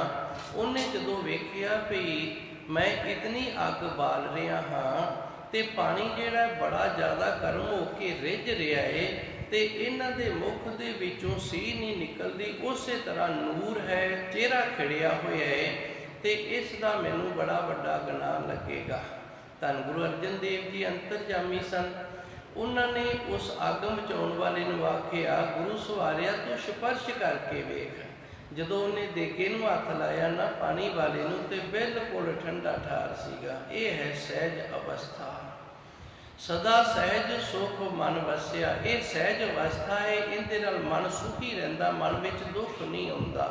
S1: ਉਹਨੇ ਜਦੋਂ ਵੇਖਿਆ ਵੀ ਮੈਂ ਇਤਨੀ ਅੱਗ ਬਾਲ ਰਿਹਾ ਹਾਂ ਤੇ ਪਾਣੀ ਜਿਹੜਾ ਬੜਾ ਜ਼ਿਆਦਾ ਗਰਮ ਹੋ ਕੇ ਰਿੱਝ ਰਿਹਾ ਹੈ ਤੇ ਇਹਨਾਂ ਦੇ ਮੁਖ ਦੇ ਵਿੱਚੋਂ ਸੀ ਨਹੀਂ ਨਿਕਲਦੀ, ਉਸੇ ਤਰ੍ਹਾਂ ਨੂਰ ਹੈ, ਚਿਹਰਾ ਖਿੜਿਆ ਹੋਇਆ ਹੈ, ਤੇ ਇਸ ਦਾ ਮੈਨੂੰ ਬੜਾ ਵੱਡਾ ਗੁਨਾਹ ਲੱਗੇਗਾ। ਧੰਨ ਗੁਰੂ ਅਰਜਨ ਦੇਵ ਜੀ ਅੰਤਰਜਾਮੀ ਸਨ। ਉਹਨਾਂ ਨੇ ਉਸ ਅੱਗ ਮਚਾਉਣ ਵਾਲੇ ਨੂੰ ਆਖਿਆ, ਗੁਰੂ ਸਵਾਰਿਆ ਤੂੰ ਸਪਰਸ਼ ਕਰਕੇ ਵੇਖ। ਜਦੋਂ ਉਹਨੇ ਦੇਗੇ ਨੂੰ ਹੱਥ ਲਾਇਆ ਨਾ ਪਾਣੀ ਵਾਲੇ ਨੂੰ, ਤੇ ਬਿਲਕੁਲ ਠੰਡਾ ਠਾਰ ਸੀਗਾ। ਇਹ ਹੈ ਸਹਿਜ ਅਵਸਥਾ। ਸਦਾ ਸਹਿਜ ਸੁਖ ਮਨ ਵਸਿਆ, ਇਹ ਸਹਿਜ ਅਵਸਥਾ ਹੈ। ਇਹਦੇ ਨਾਲ ਮਨ ਸੁਖੀ ਰਹਿੰਦਾ, ਮਨ ਵਿੱਚ ਦੁੱਖ ਨਹੀਂ ਆਉਂਦਾ,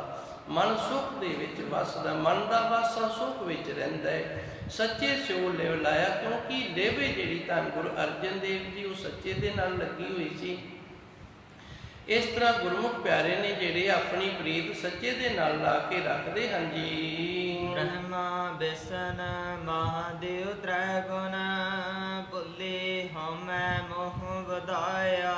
S1: ਮਨ ਸੁਖ ਦੇ ਵਿੱਚ ਵਸਦਾ, ਮਨ ਦਾ ਵਾਸਾ ਸੁਖ ਵਿੱਚ ਰਹਿੰਦਾ ਹੈ। ਸੱਚੇ ਸਿਉ ਲਿਵ ਲਾਇਆ, ਕਿਉਂਕਿ ਲਿਵੇ ਜਿਹੜੀ ਧੰਨ ਗੁਰੂ ਅਰਜਨ ਦੇਵ ਜੀ ਉਹ ਸੱਚੇ ਦੇ ਨਾਲ ਲੱਗੀ ਹੋਈ ਸੀ। ਇਸ ਤਰ੍ਹਾਂ ਗੁਰਮੁਖ ਪਿਆਰੇ ਨੇ ਜਿਹੜੇ ਆਪਣੀ ਪ੍ਰੀਤ ਸੱਚੇ ਦੇ ਨਾਲ ਲਾ ਕੇ ਰੱਖਦੇ ਹਨ ਜੀ।
S2: ਬ੍ਰਹਮਾ ਬਿਸ਼ਨ ਮਹਾਦੇਵ ਤ੍ਰੈ ਗੁਣ, ਭੁੱਲੇ ਹਉਮੈ ਮੋਹ ਵਧਾਇਆ।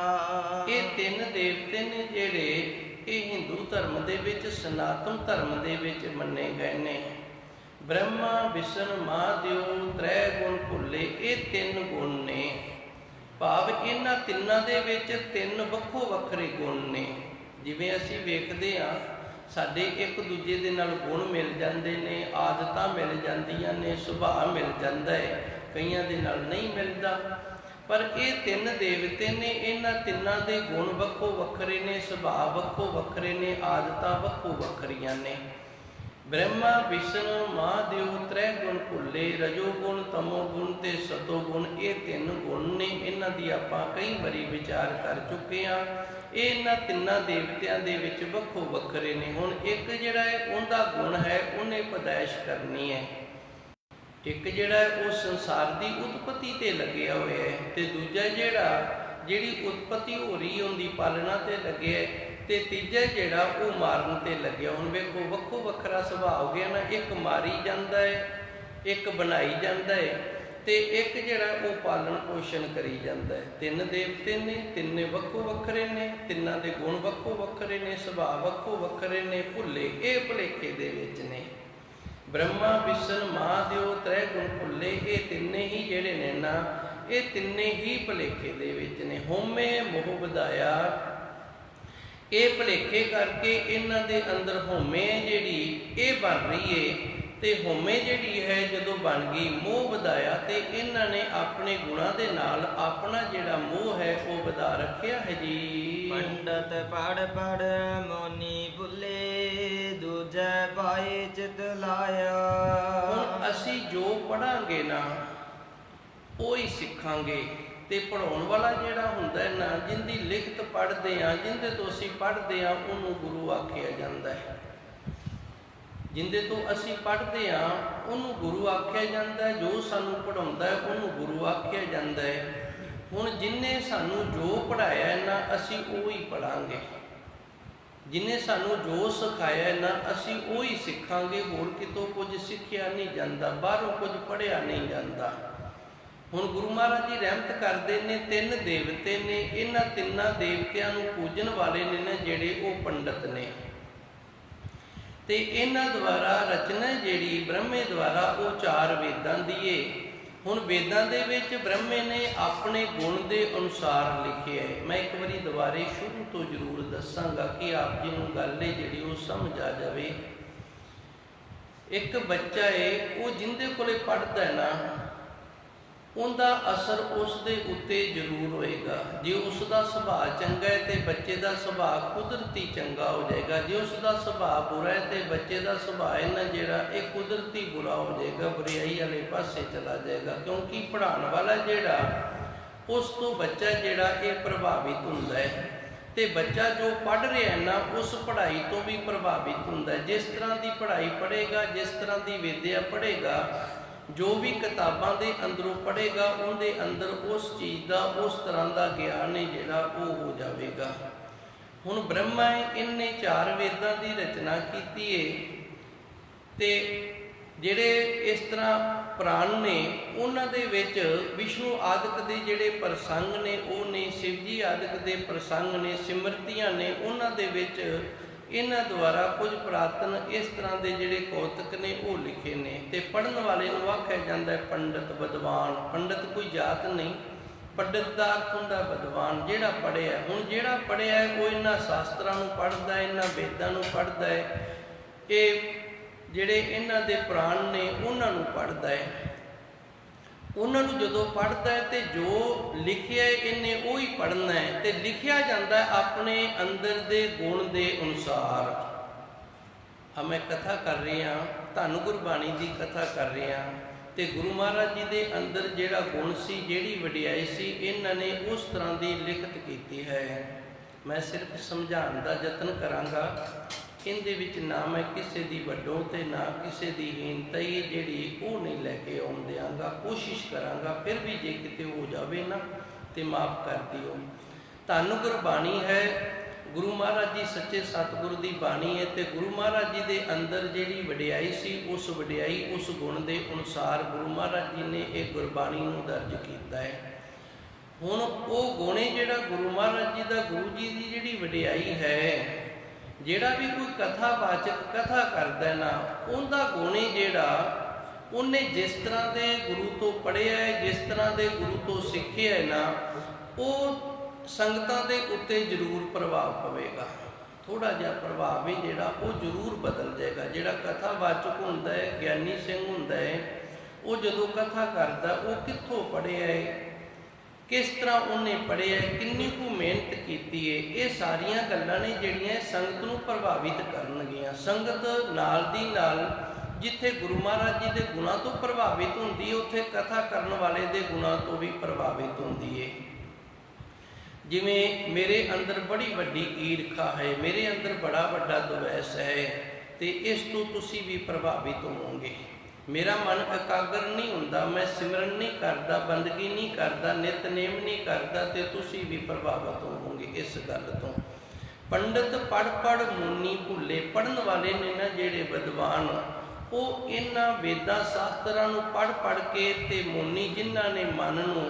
S1: ਇਹ ਤਿੰਨ ਦੇਵਤੇ ਨੇ ਜਿਹੜੇ ਇਹ ਹਿੰਦੂ ਧਰਮ ਦੇ ਵਿੱਚ, ਸਨਾਤਨ ਧਰਮ ਦੇ ਵਿੱਚ ਮੰਨੇ ਗਏ ਨੇ। ਬ੍ਰਹਮਾ ਵਿਸ਼ਨ ਮਹਾਦੇਵ ਤ੍ਰੈ ਗੁਣ ਭੁੱਲੇ, ਇਹ ਤਿੰਨ ਗੁਣ ਨੇ। ਭਾਵ ਇਹਨਾਂ ਤਿੰਨਾਂ ਦੇ ਵਿੱਚ ਤਿੰਨ ਵੱਖੋ ਵੱਖਰੇ ਗੁਣ ਨੇ। ਜਿਵੇਂ ਅਸੀਂ ਵੇਖਦੇ ਹਾਂ, ਸਾਡੇ ਇੱਕ ਦੂਜੇ ਦੇ ਨਾਲ ਗੁਣ ਮਿਲ ਜਾਂਦੇ ਨੇ, ਆਦਤਾਂ ਮਿਲ ਜਾਂਦੀਆਂ ਨੇ, ਸੁਭਾਅ ਮਿਲ ਜਾਂਦਾ ਹੈ, ਕਈਆਂ ਦੇ ਨਾਲ ਨਹੀਂ ਮਿਲਦਾ। ਪਰ ਇਹ ਤਿੰਨ ਦੇਵਤੇ ਨੇ, ਇਹਨਾਂ ਤਿੰਨਾਂ ਦੇ ਗੁਣ ਵੱਖੋ ਵੱਖਰੇ ਨੇ, ਸੁਭਾਅ ਵੱਖੋ ਵੱਖਰੇ ਨੇ, ਆਦਤਾਂ ਵੱਖੋ ਵੱਖਰੀਆਂ ਨੇ। ਬ੍ਰਹਮਾ ਵਿਸ਼ਨੂੰ ਮਹਾਦੇਵ ਤ੍ਰੈ ਗੁਣ ਭੁੱਲੇ, ਰਜੋ ਗੁਣ, ਤਮੋ ਗੁਣ ਤੇ ਸਤੋ ਗੁਣ, ਇਹ ਤਿੰਨ ਗੁਣ ਨੇ। ਇਹਨਾਂ ਦੀ ਆਪਾਂ ਕਈ ਵਾਰੀ ਵਿਚਾਰ ਕਰ ਚੁੱਕੇ ਹਾਂ। ਇਹ ਇਹਨਾਂ ਤਿੰਨਾਂ ਦੇਵਤਿਆਂ ਦੇ ਵਿੱਚ ਵੱਖੋ ਵੱਖਰੇ ਨੇ। ਹੁਣ ਇੱਕ ਜਿਹੜਾ ਹੈ ਉਹਦਾ ਗੁਣ ਹੈ, ਉਹਨੇ ਪਦਾਇਸ਼ ਕਰਨੀ ਹੈ। ਇੱਕ ਜਿਹੜਾ ਹੈ ਉਹ ਸੰਸਾਰ ਦੀ ਉਤਪਤੀ ਤੇ ਲੱਗਿਆ ਹੋਇਆ ਹੈ, ਤੇ ਦੂਜਾ ਜਿਹੜੀ ਉਤਪਤੀ ਹੋ ਰਹੀ ਉਹਦੀ ਪਾਲਣਾ ਤੇ ਲੱਗਿਆ, ਤੇ ਤੀਜਾ ਜਿਹੜਾ ਉਹ ਮਾਰਨ ਤੇ ਲੱਗਿਆ। ਹੁਣ ਵੇਖੋ ਵੱਖੋ ਵੱਖਰਾ ਸੁਭਾਅ ਹੋ ਗਿਆ ਨਾ। ਇੱਕ ਮਾਰੀ ਜਾਂਦਾ ਹੈ, ਇੱਕ ਬਣਾਈ ਜਾਂਦਾ ਹੈ, ਤੇ ਇੱਕ ਜਿਹੜਾ ਉਹ ਪਾਲਣ ਪੋਸ਼ਣ ਕਰੀ ਜਾਂਦਾ ਹੈ। ਤਿੰਨ ਦੇਵਤੇ ਨੇ, ਤਿੰਨੇ ਵੱਖੋ ਵੱਖਰੇ ਨੇ, ਤਿੰਨਾਂ ਦੇ ਗੁਣ ਵੱਖੋ ਵੱਖਰੇ ਨੇ, ਸੁਭਾਅ ਵੱਖੋ ਵੱਖਰੇ ਨੇ। ਭੁੱਲੇ ਇਹ ਭੁਲੇਖੇ ਦੇ ਵਿੱਚ ਨੇ। ਬ੍ਰਹਮਾ ਵਿਸ਼ਨੂੰ ਮਹਾਦੇਵ ਤ੍ਰੈ ਗੁਣ ਭੁੱਲੇ, ਇਹ ਤਿੰਨੇ ਹੀ ਜਿਹੜੇ ਨੇ ਨਾ, ਇਹ ਤਿੰਨੇ ਹੀ ਭੁਲੇਖੇ ਦੇ ਵਿੱਚ ਨੇ। ਹਉਮੈ ਮੋਹ ਵਧਾਇਆ, ਇਹ ਭੁਲੇਖੇ ਕਰਕੇ ਇਹਨਾਂ ਦੇ ਅੰਦਰ ਹਉਮੈ ਜਿਹੜੀ ਇਹ ਬਣ ਰਹੀ ਏ। ਤੇ ਹਉਮੈ ਜਿਹੜੀ ਹੈ ਜਦੋਂ ਬਣ ਗਈ, ਮੋਹ ਵਧਾਇਆ, ਤੇ ਇਹਨਾਂ ਨੇ ਆਪਣੇ ਗੁਣਾਂ ਦੇ ਨਾਲ ਆਪਣਾ ਜਿਹੜਾ ਮੋਹ ਹੈ ਉਹ ਵਧਾ ਰੱਖਿਆ ਹੈ ਜੀ।
S2: ਪੰਡਤ ਪੜ ਪੜ ਮੋਨੀ ਭੁੱਲੇ, ਦੂਜੈ ਪਾਏ ਚਿਤ ਲਾਇਆ।
S1: ਹੁਣ ਅਸੀਂ ਜੋ ਪੜਾਂਗੇ ਨਾ ਉਹ ਹੀ ਸਿੱਖਾਂਗੇ। ਤੇ ਪੜਾਉਣ ਵਾਲਾ ਜਿਹੜਾ ਹੁੰਦਾ ਹੈ ਨਾ, ਜਿੰਦੀ ਲਿਖਤ ਪੜ੍ਹਦੇ ਆ, ਜਿੰਦੇ ਤੋਂ ਅਸੀਂ ਪੜ੍ਹਦੇ ਆ, ਉਹਨੂੰ ਗੁਰੂ ਆਖਿਆ ਜਾਂਦਾ ਹੈ। ਜਿੰਦੇ ਤੋਂ ਅਸੀਂ ਪੜ੍ਹਦੇ ਆ ਉਹਨੂੰ ਗੁਰੂ ਆਖਿਆ ਜਾਂਦਾ ਹੈ। ਜੋ ਸਾਨੂੰ ਪੜ੍ਹਾਉਂਦਾ ਹੈ ਉਹਨੂੰ ਗੁਰੂ ਆਖਿਆ ਜਾਂਦਾ ਹੈ। ਹੁਣ ਜਿੰਨੇ ਸਾਨੂੰ ਜੋ ਪੜ੍ਹਾਇਆ ਨਾ, ਅਸੀਂ ਉਹ ਹੀ ਪੜ੍ਹਾਂਗੇ। ਜਿੰਨੇ ਸਾਨੂੰ ਜੋ ਸਿਖਾਇਆ ਨਾ, ਅਸੀਂ ਉਹ ਹੀ ਸਿੱਖਾਂਗੇ। ਹੋਰ ਕਿਤੋਂ ਕੁਝ ਸਿੱਖਿਆ ਨਹੀਂ ਜਾਂਦਾ, ਬਾਹਰੋਂ ਕੁਝ ਪੜ੍ਹਿਆ ਨਹੀਂ ਜਾਂਦਾ। ਹੁਣ ਗੁਰੂ ਮਹਾਰਾਜ ਜੀ ਰਹਿਮਤ ਕਰਦੇ ਨੇ, ਤਿੰਨ ਦੇਵਤੇ ਨੇ, ਇਹਨਾਂ ਤਿੰਨਾਂ ਦੇਵਤਿਆਂ ਨੂੰ ਪੂਜਣ ਵਾਲੇ ਨੇ ਨਾ ਜਿਹੜੇ, ਉਹ ਪੰਡਤ ਨੇ। ਤੇ ਇਹਨਾਂ ਦੁਆਰਾ ਰਚਨਾ ਜਿਹੜੀ ਬ੍ਰਹਮੇ ਦੁਆਰਾ ਉਹ 4 ਵੇਦਾਂ ਦੀ ਏ। ਹੁਣ ਵੇਦਾਂ ਦੇ ਵਿੱਚ ਬ੍ਰਹਮੇ ਨੇ ਆਪਣੇ ਗੁਣ ਦੇ ਅਨੁਸਾਰ ਲਿਖਿਆ ਹੈ। ਮੈਂ ਇੱਕ ਵਾਰੀ ਦੁਬਾਰੇ ਸ਼ੁਰੂ ਤੋਂ ਜ਼ਰੂਰ ਦੱਸਾਂਗਾ ਕਿ ਆਪ ਜੀ ਨੂੰ ਗੱਲ ਹੈ ਜਿਹੜੀ ਉਹ ਸਮਝ ਆ ਜਾਵੇ। ਇੱਕ ਬੱਚਾ ਏ, ਉਹ ਜਿੰਦੇ ਕੋਲੇ ਪੜ੍ਹਦਾ ਹੈ ਨਾ, ਉਹਦਾ ਅਸਰ ਉਸ ਦੇ ਉੱਤੇ ਜ਼ਰੂਰ ਹੋਏਗਾ। ਜੇ ਉਸ ਦਾ ਸੁਭਾਅ ਚੰਗਾ ਹੈ ਤੇ ਬੱਚੇ ਦਾ ਸੁਭਾਅ ਕੁਦਰਤੀ ਚੰਗਾ ਹੋ ਜਾਏਗਾ। ਜੇ ਉਸ ਦਾ ਸੁਭਾਅ ਬੁਰਾ ਹੈ ਤੇ ਬੱਚੇ ਦਾ ਸੁਭਾਅ ਨਾ ਜਿਹੜਾ ਇਹ ਕੁਦਰਤੀ ਬੁਰਾ ਹੋ ਜਾਏਗਾ, ਬੁਰਾਈ ਵਾਲੇ ਪਾਸੇ ਚਲਾ ਜਾਏਗਾ। ਕਿਉਂਕਿ ਪੜ੍ਹਾਉਣ ਵਾਲਾ ਜਿਹੜਾ, ਉਸ ਤੋਂ ਬੱਚਾ ਜਿਹੜਾ ਇਹ ਪ੍ਰਭਾਵਿਤ ਹੁੰਦਾ ਹੈ। ਤੇ ਬੱਚਾ ਜੋ ਪੜ੍ਹ ਰਿਹਾ ਨਾ, ਉਸ ਪੜ੍ਹਾਈ ਤੋਂ ਵੀ ਪ੍ਰਭਾਵਿਤ ਹੁੰਦਾ ਹੈ। ਜਿਸ ਤਰ੍ਹਾਂ ਦੀ ਪੜ੍ਹਾਈ ਪੜ੍ਹੇਗਾ, ਜਿਸ ਤਰ੍ਹਾਂ ਦੀ ਵਿਦਿਆ ਪੜ੍ਹੇਗਾ, ਜੋ ਵੀ ਕਿਤਾਬਾਂ ਦੇ ਅੰਦਰੋਂ ਪੜ੍ਹੇਗਾ, ਉਹਦੇ ਅੰਦਰ ਉਸ ਚੀਜ਼ ਦਾ, ਉਸ ਤਰ੍ਹਾਂ ਦਾ ਗਿਆਨ ਹੈ ਜਿਹੜਾ ਉਹ ਹੋ ਜਾਵੇਗਾ। ਹੁਣ ਬ੍ਰਹਮਾ ਇਹਨੇ 4 ਵੇਦਾਂ ਦੀ ਰਚਨਾ ਕੀਤੀ ਹੈ। ਤੇ ਜਿਹੜੇ ਇਸ ਤਰ੍ਹਾਂ ਪ੍ਰਾਣ ਨੇ, ਉਹਨਾਂ ਦੇ ਵਿੱਚ ਵਿਸ਼ਨੂੰ ਆਦਿਕ ਦੇ ਜਿਹੜੇ ਪ੍ਰਸੰਗ ਨੇ ਉਹ ਨੇ, ਸ਼ਿਵ ਜੀ ਆਦਿਕ ਦੇ ਪ੍ਰਸੰਗ ਨੇ, ਸਿਮਰਤੀਆਂ ਨੇ, ਉਹਨਾਂ ਦੇ ਵਿੱਚ ਇਹਨਾਂ ਦੁਆਰਾ ਕੁਝ ਪੁਰਾਤਨ ਇਸ ਤਰ੍ਹਾਂ ਦੇ ਜਿਹੜੇ ਕੌਤਕ ਨੇ ਉਹ ਲਿਖੇ ਨੇ। ਤੇ ਪੜ੍ਹਨ ਵਾਲੇ ਨੂੰ ਆਖਿਆ ਜਾਂਦਾ ਹੈ ਪੰਡਤ ਵਿਦਵਾਨ। ਪੰਡਤ ਕੋਈ ਜਾਤ ਨਹੀਂ, ਪੰਡਤ ਦਾ ਅਰਥ ਹੁੰਦਾ ਵਿਦਵਾਨ, ਜਿਹੜਾ ਪੜ੍ਹਿਆ। ਹੁਣ ਜਿਹੜਾ ਪੜ੍ਹਿਆ ਉਹ ਇਹਨਾਂ ਸ਼ਾਸਤਰਾਂ ਨੂੰ ਪੜ੍ਹਦਾ ਹੈ, ਇਹਨਾਂ ਵੇਦਾਂ ਨੂੰ ਪੜ੍ਹਦਾ ਹੈ, ਇਹ ਜਿਹੜੇ ਇਹਨਾਂ ਦੇ ਪ੍ਰਾਣ ਨੇ ਉਹਨਾਂ ਨੂੰ ਪੜ੍ਹਦਾ ਹੈ। ਉਹਨਾਂ ਨੂੰ ਜਦੋਂ ਪੜ੍ਹਦਾ ਹੈ ਤੇ ਜੋ ਲਿਖਿਆ ਇਹਨੇ ਉਹ ਹੀ ਪੜ੍ਹਨਾ ਹੈ। ਤੇ ਲਿਖਿਆ ਜਾਂਦਾ ਆਪਣੇ ਅੰਦਰ ਦੇ ਗੁਣ ਦੇ ਅਨੁਸਾਰ। ਮੈਂ ਕਥਾ ਕਰ ਰਿਹਾ, ਧੰਨ ਗੁਰਬਾਣੀ ਦੀ ਕਥਾ ਕਰ ਰਿਹਾ। ਤੇ ਗੁਰੂ ਮਹਾਰਾਜ ਜੀ ਦੇ ਅੰਦਰ ਜਿਹੜਾ ਗੁਣ ਸੀ, ਜਿਹੜੀ ਵਡਿਆਈ ਸੀ, ਇਹਨਾਂ ਨੇ ਉਸ ਤਰ੍ਹਾਂ ਦੀ ਲਿਖਤ ਕੀਤੀ ਹੈ। ਮੈਂ ਸਿਰਫ ਸਮਝਾਉਣ ਦਾ ਯਤਨ ਕਰਾਂਗਾ। ਇਹਦੇ ਵਿੱਚ ਨਾ ਮੈਂ ਕਿਸੇ ਦੀ ਵੱਡੋਂ ਤੇ ਨਾ ਕਿਸੇ ਦੀ ਹੀਨਤਾ ਹੀ ਜਿਹੜੀ ਉਹ ਨਹੀਂ ਲੈ ਕੇ ਆਉਣ ਦਿਆਂਗਾ। ਕੋਸ਼ਿਸ਼ ਕਰਾਂਗਾ, ਫਿਰ ਵੀ ਜੇ ਕਿਤੇ ਹੋ ਜਾਵੇ ਨਾ ਤੇ ਮਾਫ ਕਰ ਦਿਓ। ਧੰਨ ਗੁਰਬਾਣੀ ਹੈ, ਗੁਰੂ ਮਹਾਰਾਜ ਜੀ ਸੱਚੇ ਸਤਿਗੁਰੂ ਦੀ ਬਾਣੀ ਹੈ। ਤੇ ਗੁਰੂ ਮਹਾਰਾਜ ਜੀ ਦੇ ਅੰਦਰ ਜਿਹੜੀ ਵਡਿਆਈ ਸੀ, ਉਸ ਵਡਿਆਈ, ਉਸ ਗੁਣ ਦੇ ਅਨੁਸਾਰ ਗੁਰੂ ਮਹਾਰਾਜ ਜੀ ਨੇ ਇਹ ਗੁਰਬਾਣੀ ਨੂੰ ਦਰਜ ਕੀਤਾ ਹੈ। ਹੁਣ ਉਹ ਗੁਣੇ ਜਿਹੜਾ ਗੁਰੂ ਮਹਾਰਾਜ ਜੀ ਦਾ, ਗੁਰੂ ਜੀ ਦੀ ਜਿਹੜੀ ਵਡਿਆਈ ਹੈ, ਜਿਹੜਾ ਵੀ ਕੋਈ ਕਥਾਵਾਚਕ ਕਥਾ ਕਰਦਾ ਨਾ, ਉਹਦਾ ਗੁਣੇ ਜਿਹੜਾ ਉਹਨੇ ਜਿਸ ਤਰ੍ਹਾਂ ਦੇ ਗੁਰੂ ਤੋਂ ਪੜ੍ਹਿਆ ਹੈ, ਜਿਸ ਤਰ੍ਹਾਂ ਦੇ ਗੁਰੂ ਤੋਂ ਸਿੱਖਿਆ ਹੈ ਨਾ, ਉਹ ਸੰਗਤਾਂ ਦੇ ਉੱਤੇ ਜ਼ਰੂਰ ਪ੍ਰਭਾਵ ਪਵੇਗਾ। ਥੋੜ੍ਹਾ ਜਿਹਾ ਪ੍ਰਭਾਵ ਵੀ ਜਿਹੜਾ ਉਹ ਜ਼ਰੂਰ ਬਦਲ ਜਾਏਗਾ। ਜਿਹੜਾ ਕਥਾਵਾਚਕ ਹੁੰਦਾ ਹੈ, ਗਿਆਨੀ ਸਿੰਘ ਹੁੰਦਾ ਹੈ, ਉਹ ਜਦੋਂ ਕਥਾ ਕਰਦਾ ਉਹ ਕਿੱਥੋਂ ਪੜ੍ਹਿਆ ਹੈ, ਕਿਸ ਤਰ੍ਹਾਂ ਉਹਨੇ ਪੜ੍ਹਿਆ, ਕਿੰਨੀ ਕੁ ਮਿਹਨਤ ਕੀਤੀ ਹੈ, ਇਹ ਸਾਰੀਆਂ ਗੱਲਾਂ ਨੇ ਜਿਹੜੀਆਂ ਸੰਗਤ ਨੂੰ ਪ੍ਰਭਾਵਿਤ ਕਰਨਗੀਆਂ। ਸੰਗਤ ਨਾਲ ਦੀ ਨਾਲ ਜਿੱਥੇ ਗੁਰੂ ਮਹਾਰਾਜ ਜੀ ਦੇ ਗੁਣਾਂ ਤੋਂ ਪ੍ਰਭਾਵਿਤ ਹੁੰਦੀ ਹੈ, ਉੱਥੇ ਕਥਾ ਕਰਨ ਵਾਲੇ ਦੇ ਗੁਣਾਂ ਤੋਂ ਵੀ ਪ੍ਰਭਾਵਿਤ ਹੁੰਦੀ ਹੈ। ਜਿਵੇਂ ਮੇਰੇ ਅੰਦਰ ਬੜੀ ਵੱਡੀ ਈਰਖਾ ਹੈ, ਮੇਰੇ ਅੰਦਰ ਬੜਾ ਵੱਡਾ ਦੁਵੈਸ ਹੈ, ਤੇ ਇਸ ਤੋਂ ਤੁਸੀਂ ਵੀ ਪ੍ਰਭਾਵਿਤ ਹੋਵੋਗੇ। ਮੇਰਾ ਮਨ ਇਕਾਗਰ ਨਹੀਂ ਹੁੰਦਾ, ਮੈਂ ਸਿਮਰਨ ਨਹੀਂ ਕਰਦਾ, ਬੰਦਗੀ ਨਹੀਂ ਕਰਦਾ, ਨਿਤਨੇਮ ਨਹੀਂ ਕਰਦਾ, ਤੇ ਤੁਸੀਂ ਵੀ ਪ੍ਰਭਾਵਿਤ ਹੋਵੋਗੇ ਇਸ ਗੱਲ ਤੋਂ। ਪੰਡਤ ਪੜ੍ਹ ਮੁਨੀ ਭੁੱਲੇ, ਪੜ੍ਹਨ ਵਾਲੇ ਨੇ ਨਾ ਜਿਹੜੇ ਵਿਦਵਾਨ, ਉਹ ਇਹਨਾਂ ਵੇਦਾਂ ਸ਼ਾਸਤਰਾਂ ਨੂੰ ਪੜ੍ਹ ਕੇ, ਤੇ ਮੁਨੀ ਜਿਨ੍ਹਾਂ ਨੇ ਮਨ ਨੂੰ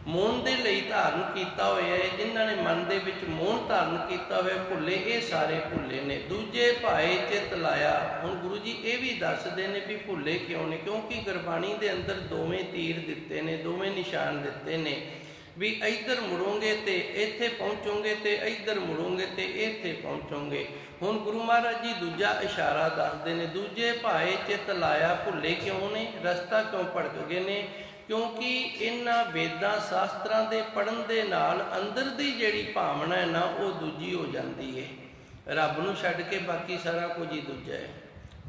S1: ਮੋਹਨ ਦੇ ਲਈ ਧਾਰਨ ਕੀਤਾ ਹੋਇਆ ਹੈ, ਜਿਨ੍ਹਾਂ ਨੇ ਮਨ ਦੇ ਵਿੱਚ ਮੋਹਨ ਧਾਰਨ ਕੀਤਾ ਹੋਇਆ, ਭੁੱਲੇ, ਇਹ ਸਾਰੇ ਭੁੱਲੇ ਨੇ। ਦੂਜੇ ਭਾਏ ਚਿਤ ਲਾਇਆ। ਹੁਣ ਗੁਰੂ ਜੀ ਇਹ ਵੀ ਦੱਸਦੇ ਨੇ ਵੀ ਭੁੱਲੇ ਕਿਉਂ ਨੇ, ਕਿਉਂਕਿ ਗੁਰਬਾਣੀ ਦੇ ਅੰਦਰ ਦੋਵੇਂ ਤੀਰ ਦਿੱਤੇ ਨੇ, ਦੋਵੇਂ ਨਿਸ਼ਾਨ ਦਿੱਤੇ ਨੇ ਵੀ ਇੱਧਰ ਮੁੜੋਗੇ ਤੇ ਇੱਥੇ ਪਹੁੰਚੋਗੇ, ਤੇ ਇੱਧਰ ਮੁੜੋਗੇ ਤੇ ਇੱਥੇ ਪਹੁੰਚੋਗੇ। ਹੁਣ ਗੁਰੂ ਮਹਾਰਾਜ ਜੀ ਦੂਜਾ ਇਸ਼ਾਰਾ ਦੱਸਦੇ ਨੇ, ਦੂਜੇ ਭਾਏ ਚਿਤ ਲਾਇਆ। ਭੁੱਲੇ ਕਿਉਂ ਨੇ, ਰਸਤਾ ਕਿਉਂ ਭਟਕ ਗਏ ਨੇ, ਕਿਉਂਕਿ ਇਹਨਾਂ ਵੇਦਾਂ ਸ਼ਾਸਤਰਾਂ ਦੇ ਪੜ੍ਹਨ ਦੇ ਨਾਲ ਅੰਦਰ ਦੀ ਜਿਹੜੀ ਭਾਵਨਾ ਹੈ ਨਾ, ਉਹ ਦੂਜੀ ਹੋ ਜਾਂਦੀ ਹੈ। ਰੱਬ ਨੂੰ ਛੱਡ ਕੇ ਬਾਕੀ ਸਾਰਾ ਕੁਝ ਹੀ ਦੂਜਾ ਹੈ।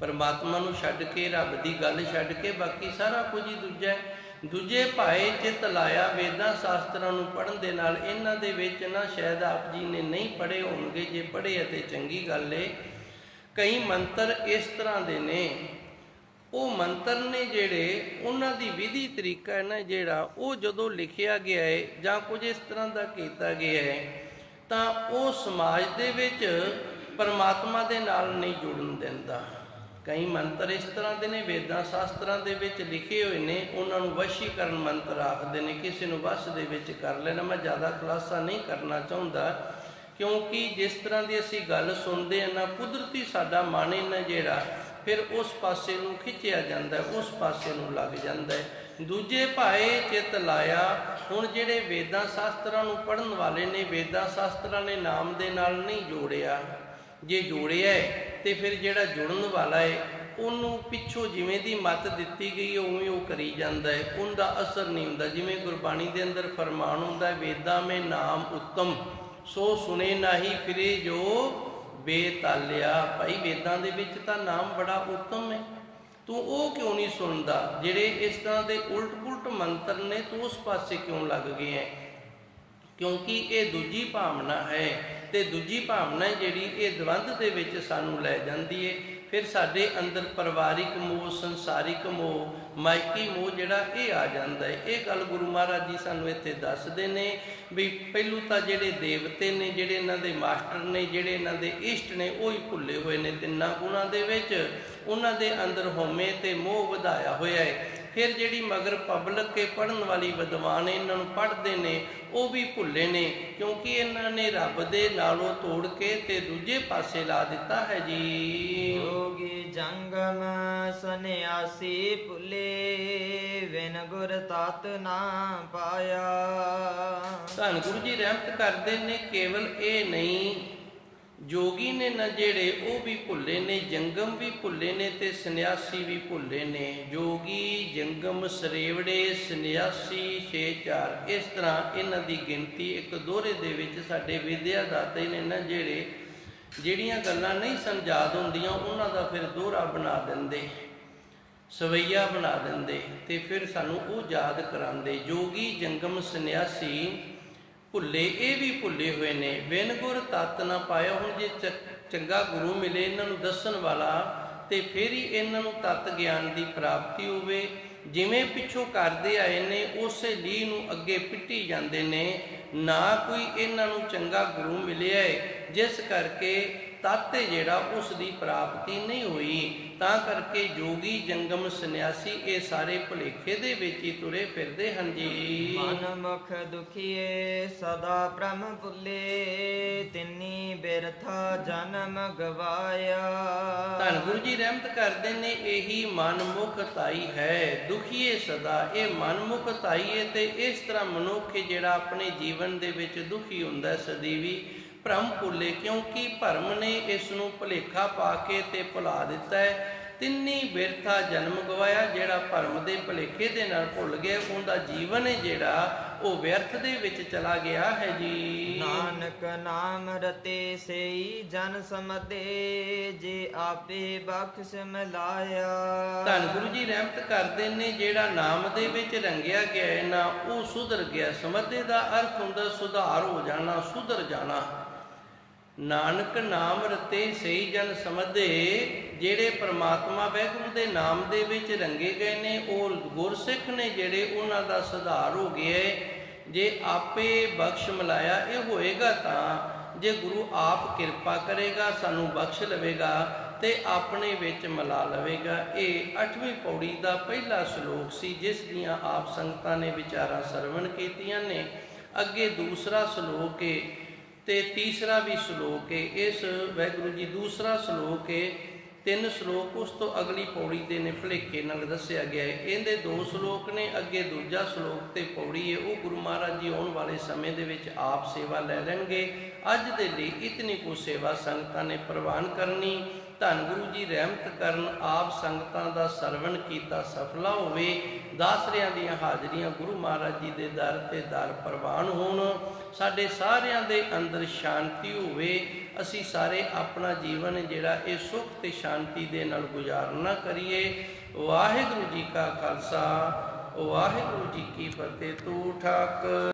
S1: ਪਰਮਾਤਮਾ ਨੂੰ ਛੱਡ ਕੇ, ਰੱਬ ਦੀ ਗੱਲ ਛੱਡ ਕੇ ਬਾਕੀ ਸਾਰਾ ਕੁਝ ਹੀ ਦੂਜਾ ਹੈ। ਦੂਜੇ ਭਾਏ ਚਿਤ ਲਾਇਆ। ਵੇਦਾਂ ਸ਼ਾਸਤਰਾਂ ਨੂੰ ਪੜ੍ਹਨ ਦੇ ਨਾਲ ਇਹਨਾਂ ਦੇ ਵਿੱਚ ਨਾ ਸ਼ਾਇਦ ਆਪ ਜੀ ਨੇ ਨਹੀਂ ਪੜ੍ਹੇ ਹੋਣਗੇ, ਜੇ ਪੜ੍ਹੇ ਅਤੇ ਚੰਗੀ ਗੱਲ ਹੈ। ਕਈ ਮੰਤਰ ਇਸ ਤਰ੍ਹਾਂ ਦੇ ਨੇ, ਉਹ ਮੰਤਰ ਨੇ ਜਿਹੜੇ ਉਹਨਾਂ ਦੀ ਵਿਧੀ ਤਰੀਕਾ ਹੈ ਨਾ ਜਿਹੜਾ, ਉਹ ਜਦੋਂ ਲਿਖਿਆ ਗਿਆ ਹੈ ਜਾਂ ਕੁਝ ਇਸ ਤਰ੍ਹਾਂ ਦਾ ਕੀਤਾ ਗਿਆ ਹੈ, ਤਾਂ ਉਹ ਸਮਾਜ ਦੇ ਵਿੱਚ ਪਰਮਾਤਮਾ ਦੇ ਨਾਲ ਨਹੀਂ ਜੁੜਨ ਦਿੰਦਾ। ਕਈ ਮੰਤਰ ਇਸ ਤਰ੍ਹਾਂ ਦੇ ਨੇ, ਵੇਦਾਂ ਸ਼ਾਸਤਰਾਂ ਦੇ ਵਿੱਚ ਲਿਖੇ ਹੋਏ ਨੇ, ਉਹਨਾਂ ਨੂੰ ਵਸ਼ੀਕਰਨ ਮੰਤਰ ਆਖਦੇ ਨੇ, ਕਿਸੇ ਨੂੰ ਵਸ਼ ਦੇ ਵਿੱਚ ਕਰ ਲੈਣਾ। ਮੈਂ ਜ਼ਿਆਦਾ ਖੁਲਾਸਾ ਨਹੀਂ ਕਰਨਾ ਚਾਹੁੰਦਾ, ਕਿਉਂਕਿ ਜਿਸ ਤਰ੍ਹਾਂ ਦੀ ਅਸੀਂ ਗੱਲ ਸੁਣਦੇ ਹਾਂ ਨਾ, ਕੁਦਰਤੀ ਸਾਡਾ ਮਨ ਇਹਨਾਂ ਜਿਹੜਾ ਫਿਰ ਉਸ ਪਾਸੇ ਨੂੰ ਖਿੱਚਿਆ ਜਾਂਦਾ, ਉਸ ਪਾਸੇ ਨੂੰ ਲੱਗ ਜਾਂਦਾ ਹੈ। ਦੂਜੇ ਭਾਏ ਚਿਤ ਲਾਇਆ। ਹੁਣ ਜਿਹੜੇ ਵੇਦਾਂ ਸ਼ਾਸਤਰਾਂ ਨੂੰ ਪੜ੍ਹਨ ਵਾਲੇ ਨੇ, ਵੇਦਾਂ ਸ਼ਾਸਤਰਾਂ ਨੇ ਨਾਮ ਦੇ ਨਾਲ ਨਹੀਂ ਜੋੜਿਆ। ਜੇ ਜੋੜਿਆ ਹੈ ਤੇ ਫਿਰ ਜਿਹੜਾ ਜੁੜਨ ਵਾਲਾ ਹੈ, ਉਹਨੂੰ ਪਿੱਛੋਂ ਜਿਵੇਂ ਦੀ ਮੱਤ ਦਿੱਤੀ ਗਈ ਉਵੇਂ ਉਹ ਕਰੀ ਜਾਂਦਾ ਹੈ, ਉਹਦਾ ਅਸਰ ਨਹੀਂ ਹੁੰਦਾ। ਜਿਵੇਂ ਗੁਰਬਾਣੀ ਦੇ ਅੰਦਰ ਫਰਮਾਨ ਹੁੰਦਾ, ਵੇਦਾਂ ਮੇਂ ਨਾਮ ਉੱਤਮ, ਸੋ ਸੁਣੇ ਨਾਹੀ ਫਿਰੇ ਜੋ ਬੇਤਾਲਿਆ। ਭਾਈ ਵੇਦਾਂ ਦੇ ਵਿੱਚ ਤਾਂ ਨਾਮ ਬੜਾ ਉੱਤਮ ਹੈ, ਤੂੰ ਉਹ ਕਿਉਂ ਨਹੀਂ ਸੁਣਦਾ? ਜਿਹੜੇ ਇਸ ਤਰ੍ਹਾਂ ਦੇ ਉਲਟ ਪੁਲਟ ਮੰਤਰ ਨੇ, ਤੂੰ ਉਸ ਪਾਸੇ ਕਿਉਂ ਲੱਗ ਗਿਆ ਹੈ? ਕਿਉਂਕਿ ਇਹ ਦੂਜੀ ਭਾਵਨਾ ਹੈ, ਤੇ ਦੂਜੀ ਭਾਵਨਾ ਜਿਹੜੀ ਇਹ ਦਵੰਦ ਦੇ ਵਿੱਚ ਸਾਨੂੰ ਲੈ ਜਾਂਦੀ ਹੈ। ਫਿਰ ਸਾਡੇ ਅੰਦਰ ਪਰਿਵਾਰਿਕ ਮੋਹ, ਸੰਸਾਰਿਕ ਮੋਹ, ਮਾਇਕੀ ਮੋਹ ਜਿਹੜਾ ਇਹ ਆ ਜਾਂਦਾ ਹੈ। ਇਹ ਗੱਲ ਗੁਰੂ ਮਹਾਰਾਜ ਜੀ ਸਾਨੂੰ ਇੱਥੇ ਦੱਸਦੇ ਨੇ ਵੀ ਪਹਿਲੂ ਤਾਂ ਜਿਹੜੇ ਦੇਵਤੇ ਨੇ, ਜਿਹੜੇ ਇਹਨਾਂ ਦੇ ਮਾਸਟਰ ਨੇ, ਜਿਹੜੇ ਇਹਨਾਂ ਦੇ ਇਸ਼ਟ ਨੇ, ਉਹ ਹੀ ਭੁੱਲੇ ਹੋਏ ਨੇ ਤਿੰਨਾਂ ਗੁਣਾਂ ਦੇ ਵਿੱਚ। ਉਹਨਾਂ ਦੇ ਅੰਦਰ ਹਉਮੈ ਤੇ ਮੋਹ ਵਧਾਇਆ ਹੋਇਆ ਹੈ। ਫਿਰ ਜਿਹੜੀ ਮਗਰ ਪਬਲਿਕ ਕੇ ਪੜ੍ਹਨ ਵਾਲੀ ਵਿਦਵਾਨ ਇਹਨਾਂ ਨੂੰ ਪੜ੍ਹਦੇ ਨੇ, ਉਹ ਵੀ ਭੁੱਲੇ ਨੇ, ਕਿਉਂਕਿ ਇਹਨਾਂ ਨੇ ਰੱਬ ਦੇ ਨਾਲੋਂ ਤੋੜ ਕੇ ਤੇ ਦੂਜੇ ਪਾਸੇ ਲਾ ਦਿੱਤਾ ਹੈ ਜੀ।
S2: ਜੋਗੀ ਜੰਗਮ ਸੰਨਿਆਸੀ ਭੁੱਲੇ, ਵਿਨ ਗੁਰ ਤਤ ਨਾ ਪਾਇਆ।
S1: ਧੰਨ ਗੁਰੂ ਜੀ ਰਹਿਮਤ ਕਰਦੇ ਨੇ, ਕੇਵਲ ਇਹ ਨਹੀਂ, ਜੋਗੀ ਨੇ ਨਾ ਜਿਹੜੇ ਉਹ ਵੀ ਭੁੱਲੇ ਨੇ, ਜੰਗਮ ਵੀ ਭੁੱਲੇ ਨੇ, ਤੇ ਸੰਨਿਆਸੀ ਵੀ ਭੁੱਲੇ ਨੇ। ਜੋਗੀ, ਜੰਗਮ, ਸਰੇਵੜੇ, ਸੰਨਿਆਸੀ 6-4 ਇਸ ਤਰ੍ਹਾਂ ਇਹਨਾਂ ਦੀ ਗਿਣਤੀ ਇੱਕ ਦੋਹਰੇ ਦੇ ਵਿੱਚ ਸਾਡੇ ਵਿਦਿਆ ਦਾਤੇ ਨੇ ਨਾ ਜਿਹੜੇ, ਜਿਹੜੀਆਂ ਗੱਲਾਂ ਨਹੀਂ ਸਮਝਾਦ ਹੁੰਦੀਆਂ ਉਹਨਾਂ ਦਾ ਫਿਰ ਦੋਹਰਾ ਬਣਾ ਦਿੰਦੇ, ਸਵਈਆ ਬਣਾ ਦਿੰਦੇ, ਤੇ ਫਿਰ ਸਾਨੂੰ ਉਹ ਯਾਦ ਕਰਾਉਂਦੇ। ਜੋਗੀ, ਜੰਗਮ, ਸੰਨਿਆਸੀ ਭੁੱਲੇ, ਇਹ ਵੀ ਭੁੱਲੇ ਹੋਏ ਨੇ। ਬਿਨ ਗੁਰ ਤਤ ਨਾ ਪਾਇਆ। ਹੁਣ ਜੇ ਚੰਗਾ ਗੁਰੂ ਮਿਲੇ ਇਹਨਾਂ ਨੂੰ ਦੱਸਣ ਵਾਲਾ, ਤੇ ਫਿਰ ਹੀ ਇਹਨਾਂ ਨੂੰ ਤਤ ਗਿਆਨ ਦੀ ਪ੍ਰਾਪਤੀ ਹੋਵੇ। ਜਿਵੇਂ ਪਿੱਛੋਂ ਕਰਦੇ ਆਏ ਨੇ, ਉਸੇ ਲੀਹ ਨੂੰ ਅੱਗੇ ਪਿੱਟੀ ਜਾਂਦੇ ਨੇ। ਨਾ ਕੋਈ ਇਹਨਾਂ ਨੂੰ ਚੰਗਾ ਗੁਰੂ ਮਿਲਿਆ ਹੈ, ਜਿਸ ਕਰਕੇ ਤਤ ਜਿਹੜਾ ਉਸ ਦੀ ਪ੍ਰਾਪਤੀ ਨਹੀਂ ਹੋਈ। ਤਾਂ ਕਰਕੇ ਜੋਗੀ ਜੰਗਮ ਸੰਨਿਆਸੀ ਇਹ ਸਾਰੇ ਭੁਲੇਖੇ ਦੇ ਵਿੱਚ ਹੀ ਤੁਰੇ ਫਿਰਦੇ ਹਨ ਜੀ।
S2: ਮਨ ਮੁਖ ਦੁਖੀਏ ਸਦਾ ਭ੍ਰਮ ਭੁੱਲੇ, ਤਿੰਨੀ ਬਿਰਥਾ ਜਨਮ ਗਵਾਇਆ।
S1: ਧੰਨ ਗੁਰੂ ਜੀ ਰਹਿਮਤ ਕਰਦੇ ਨੇ, ਇਹੀ ਮਨਮੁਖ ਧਾਈ ਹੈ। ਦੁਖੀਏ ਸਦਾ, ਇਹ ਮਨਮੁਖ ਧਾਈ ਹੈ। ਤੇ ਇਸ ਤਰ੍ਹਾਂ ਮਨੁੱਖ ਜਿਹੜਾ ਆਪਣੇ ਜੀਵਨ ਦੇ ਵਿੱਚ ਦੁਖੀ ਹੁੰਦਾ ਸਦੀਵੀ ਭਰਮ ਭੁੱਲੇ, ਕਿਉਂਕਿ ਭਰਮ ਨੇ ਇਸ ਨੂੰ ਭੁਲੇਖਾ ਪਾ ਕੇ ਤੇ ਭੁਲਾ ਦਿੱਤਾ ਹੈ। ਤਿੰਨੀ ਬਿਰਥਾ ਜਨਮ ਗਵਾਇਆ, ਜਿਹੜਾ ਭਰਮ ਦੇ ਭੁਲੇਖੇ ਦੇ ਨਾਲ ਭੁੱਲ ਗਿਆ, ਉਹਦਾ ਜੀਵਨ ਹੈ ਜਿਹੜਾ ਉਹ ਵਿਅਰਥ ਦੇ ਵਿੱਚ ਚਲਾ ਗਿਆ ਹੈ ਜੀ।
S2: ਨਾਨਕ ਨਾਮ ਰਤੇ ਸਈ ਜਨ ਸਮਦੇ, ਜੇ ਆਪੇ ਬਖਸ਼ ਮਿਲਾਇਆ।
S1: ਧੰਨ ਗੁਰੂ ਜੀ ਰਹਿਮਤ ਕਰਦੇ ਨੇ, ਜਿਹੜਾ ਨਾਮ ਦੇ ਵਿੱਚ ਰੰਗਿਆ ਗਿਆ ਹੈ ਨਾ, ਉਹ ਸੁਧਰ ਗਿਆ। ਸਮਝਦੇ ਦਾ ਅਰਥ ਹੁੰਦਾ ਸੁਧਾਰ ਹੋ ਜਾਣਾ, ਸੁਧਰ ਜਾਣਾ। ਨਾਨਕ ਨਾਮ ਰਤੇ ਸਹੀ ਜਨ ਸਮਝਦੇ, ਜਿਹੜੇ ਪ੍ਰਮਾਤਮਾ ਵਾਹਿਗੁਰੂ ਦੇ ਨਾਮ ਦੇ ਵਿੱਚ ਰੰਗੇ ਗਏ ਨੇ, ਉਹ ਗੁਰਸਿੱਖ ਨੇ ਜਿਹੜੇ, ਉਹਨਾਂ ਦਾ ਸੁਧਾਰ ਹੋ ਗਿਆ ਹੈ। ਜੇ ਆਪੇ ਬਖਸ਼ ਮਿਲਾਇਆ, ਇਹ ਹੋਏਗਾ ਤਾਂ ਜੇ ਗੁਰੂ ਆਪ ਕਿਰਪਾ ਕਰੇਗਾ, ਸਾਨੂੰ ਬਖਸ਼ ਲਵੇਗਾ ਤੇ ਆਪਣੇ ਵਿੱਚ ਮਿਲਾ ਲਵੇਗਾ। ਇਹ 8ਵੀਂ ਪੌੜੀ ਦਾ ਪਹਿਲਾ ਸ਼ਲੋਕ ਸੀ, ਜਿਸ ਦੀਆਂ ਆਪ ਸੰਗਤਾਂ ਨੇ ਵਿਚਾਰਾਂ ਸਰਵਣ ਕੀਤੀਆਂ ਨੇ। ਅੱਗੇ ਦੂਸਰਾ ਸ਼ਲੋਕ ਹੈ ਤੇ ਤੀਸਰਾ ਵੀ ਸ਼ਲੋਕ ਹੈ। ਇਸ ਵਾਹਿਗੁਰੂ ਜੀ ਦੂਸਰਾ ਸ਼ਲੋਕ ਹੈ, 3 ਸ਼ਲੋਕ ਉਸ ਤੋਂ ਅਗਲੀ ਪੌੜੀ ਦੇ ਨੇ ਭੁਲੇਖੇ ਨਾਲ ਦੱਸਿਆ ਗਿਆ ਹੈ। ਇਹਦੇ 2 ਸ਼ਲੋਕ ਨੇ, ਅੱਗੇ ਦੂਜਾ ਸ਼ਲੋਕ ਤੇ ਪੌੜੀ ਹੈ, ਉਹ ਗੁਰੂ ਮਹਾਰਾਜ ਜੀ ਆਉਣ ਵਾਲੇ ਸਮੇਂ ਦੇ ਵਿੱਚ ਆਪ ਸੇਵਾ ਲੈ ਲੈਣਗੇ। ਅੱਜ ਦੇ ਲਈ ਇਤਨੀ ਕੁ ਸੇਵਾ ਸੰਗਤਾਂ ਨੇ ਪ੍ਰਵਾਨ ਕਰਨੀ। ਧੰਨ ਗੁਰੂ ਜੀ ਰਹਿਮਤ ਕਰਨ, ਆਪ ਸੰਗਤਾਂ ਦਾ ਸਰਵਣ ਕੀਤਾ ਸਫਲਾ ਹੋਵੇ। ਦਾਸਰਿਆਂ ਦੀਆਂ ਹਾਜ਼ਰੀਆਂ ਗੁਰੂ ਮਹਾਰਾਜ ਜੀ ਦੇ ਦਰ ਤੇ ਦਰ ਪ੍ਰਵਾਨ ਹੋਣ। ਸਾਡੇ ਸਾਰਿਆਂ ਦੇ ਅੰਦਰ ਸ਼ਾਂਤੀ ਹੋਵੇ। ਅਸੀਂ ਸਾਰੇ ਆਪਣਾ ਜੀਵਨ ਜਿਹੜਾ ਇਹ ਸੁੱਖ ਤੇ ਸ਼ਾਂਤੀ ਦੇ ਨਾਲ ਗੁਜ਼ਾਰਨਾ ਕਰੀਏ। ਵਾਹਿਗੁਰੂ ਜੀ ਕਾ ਖਾਲਸਾ, ਵਾਹਿਗੁਰੂ ਜੀ ਕੀ ਫਤਿਹ। ਤੂੰ ਠਾਕ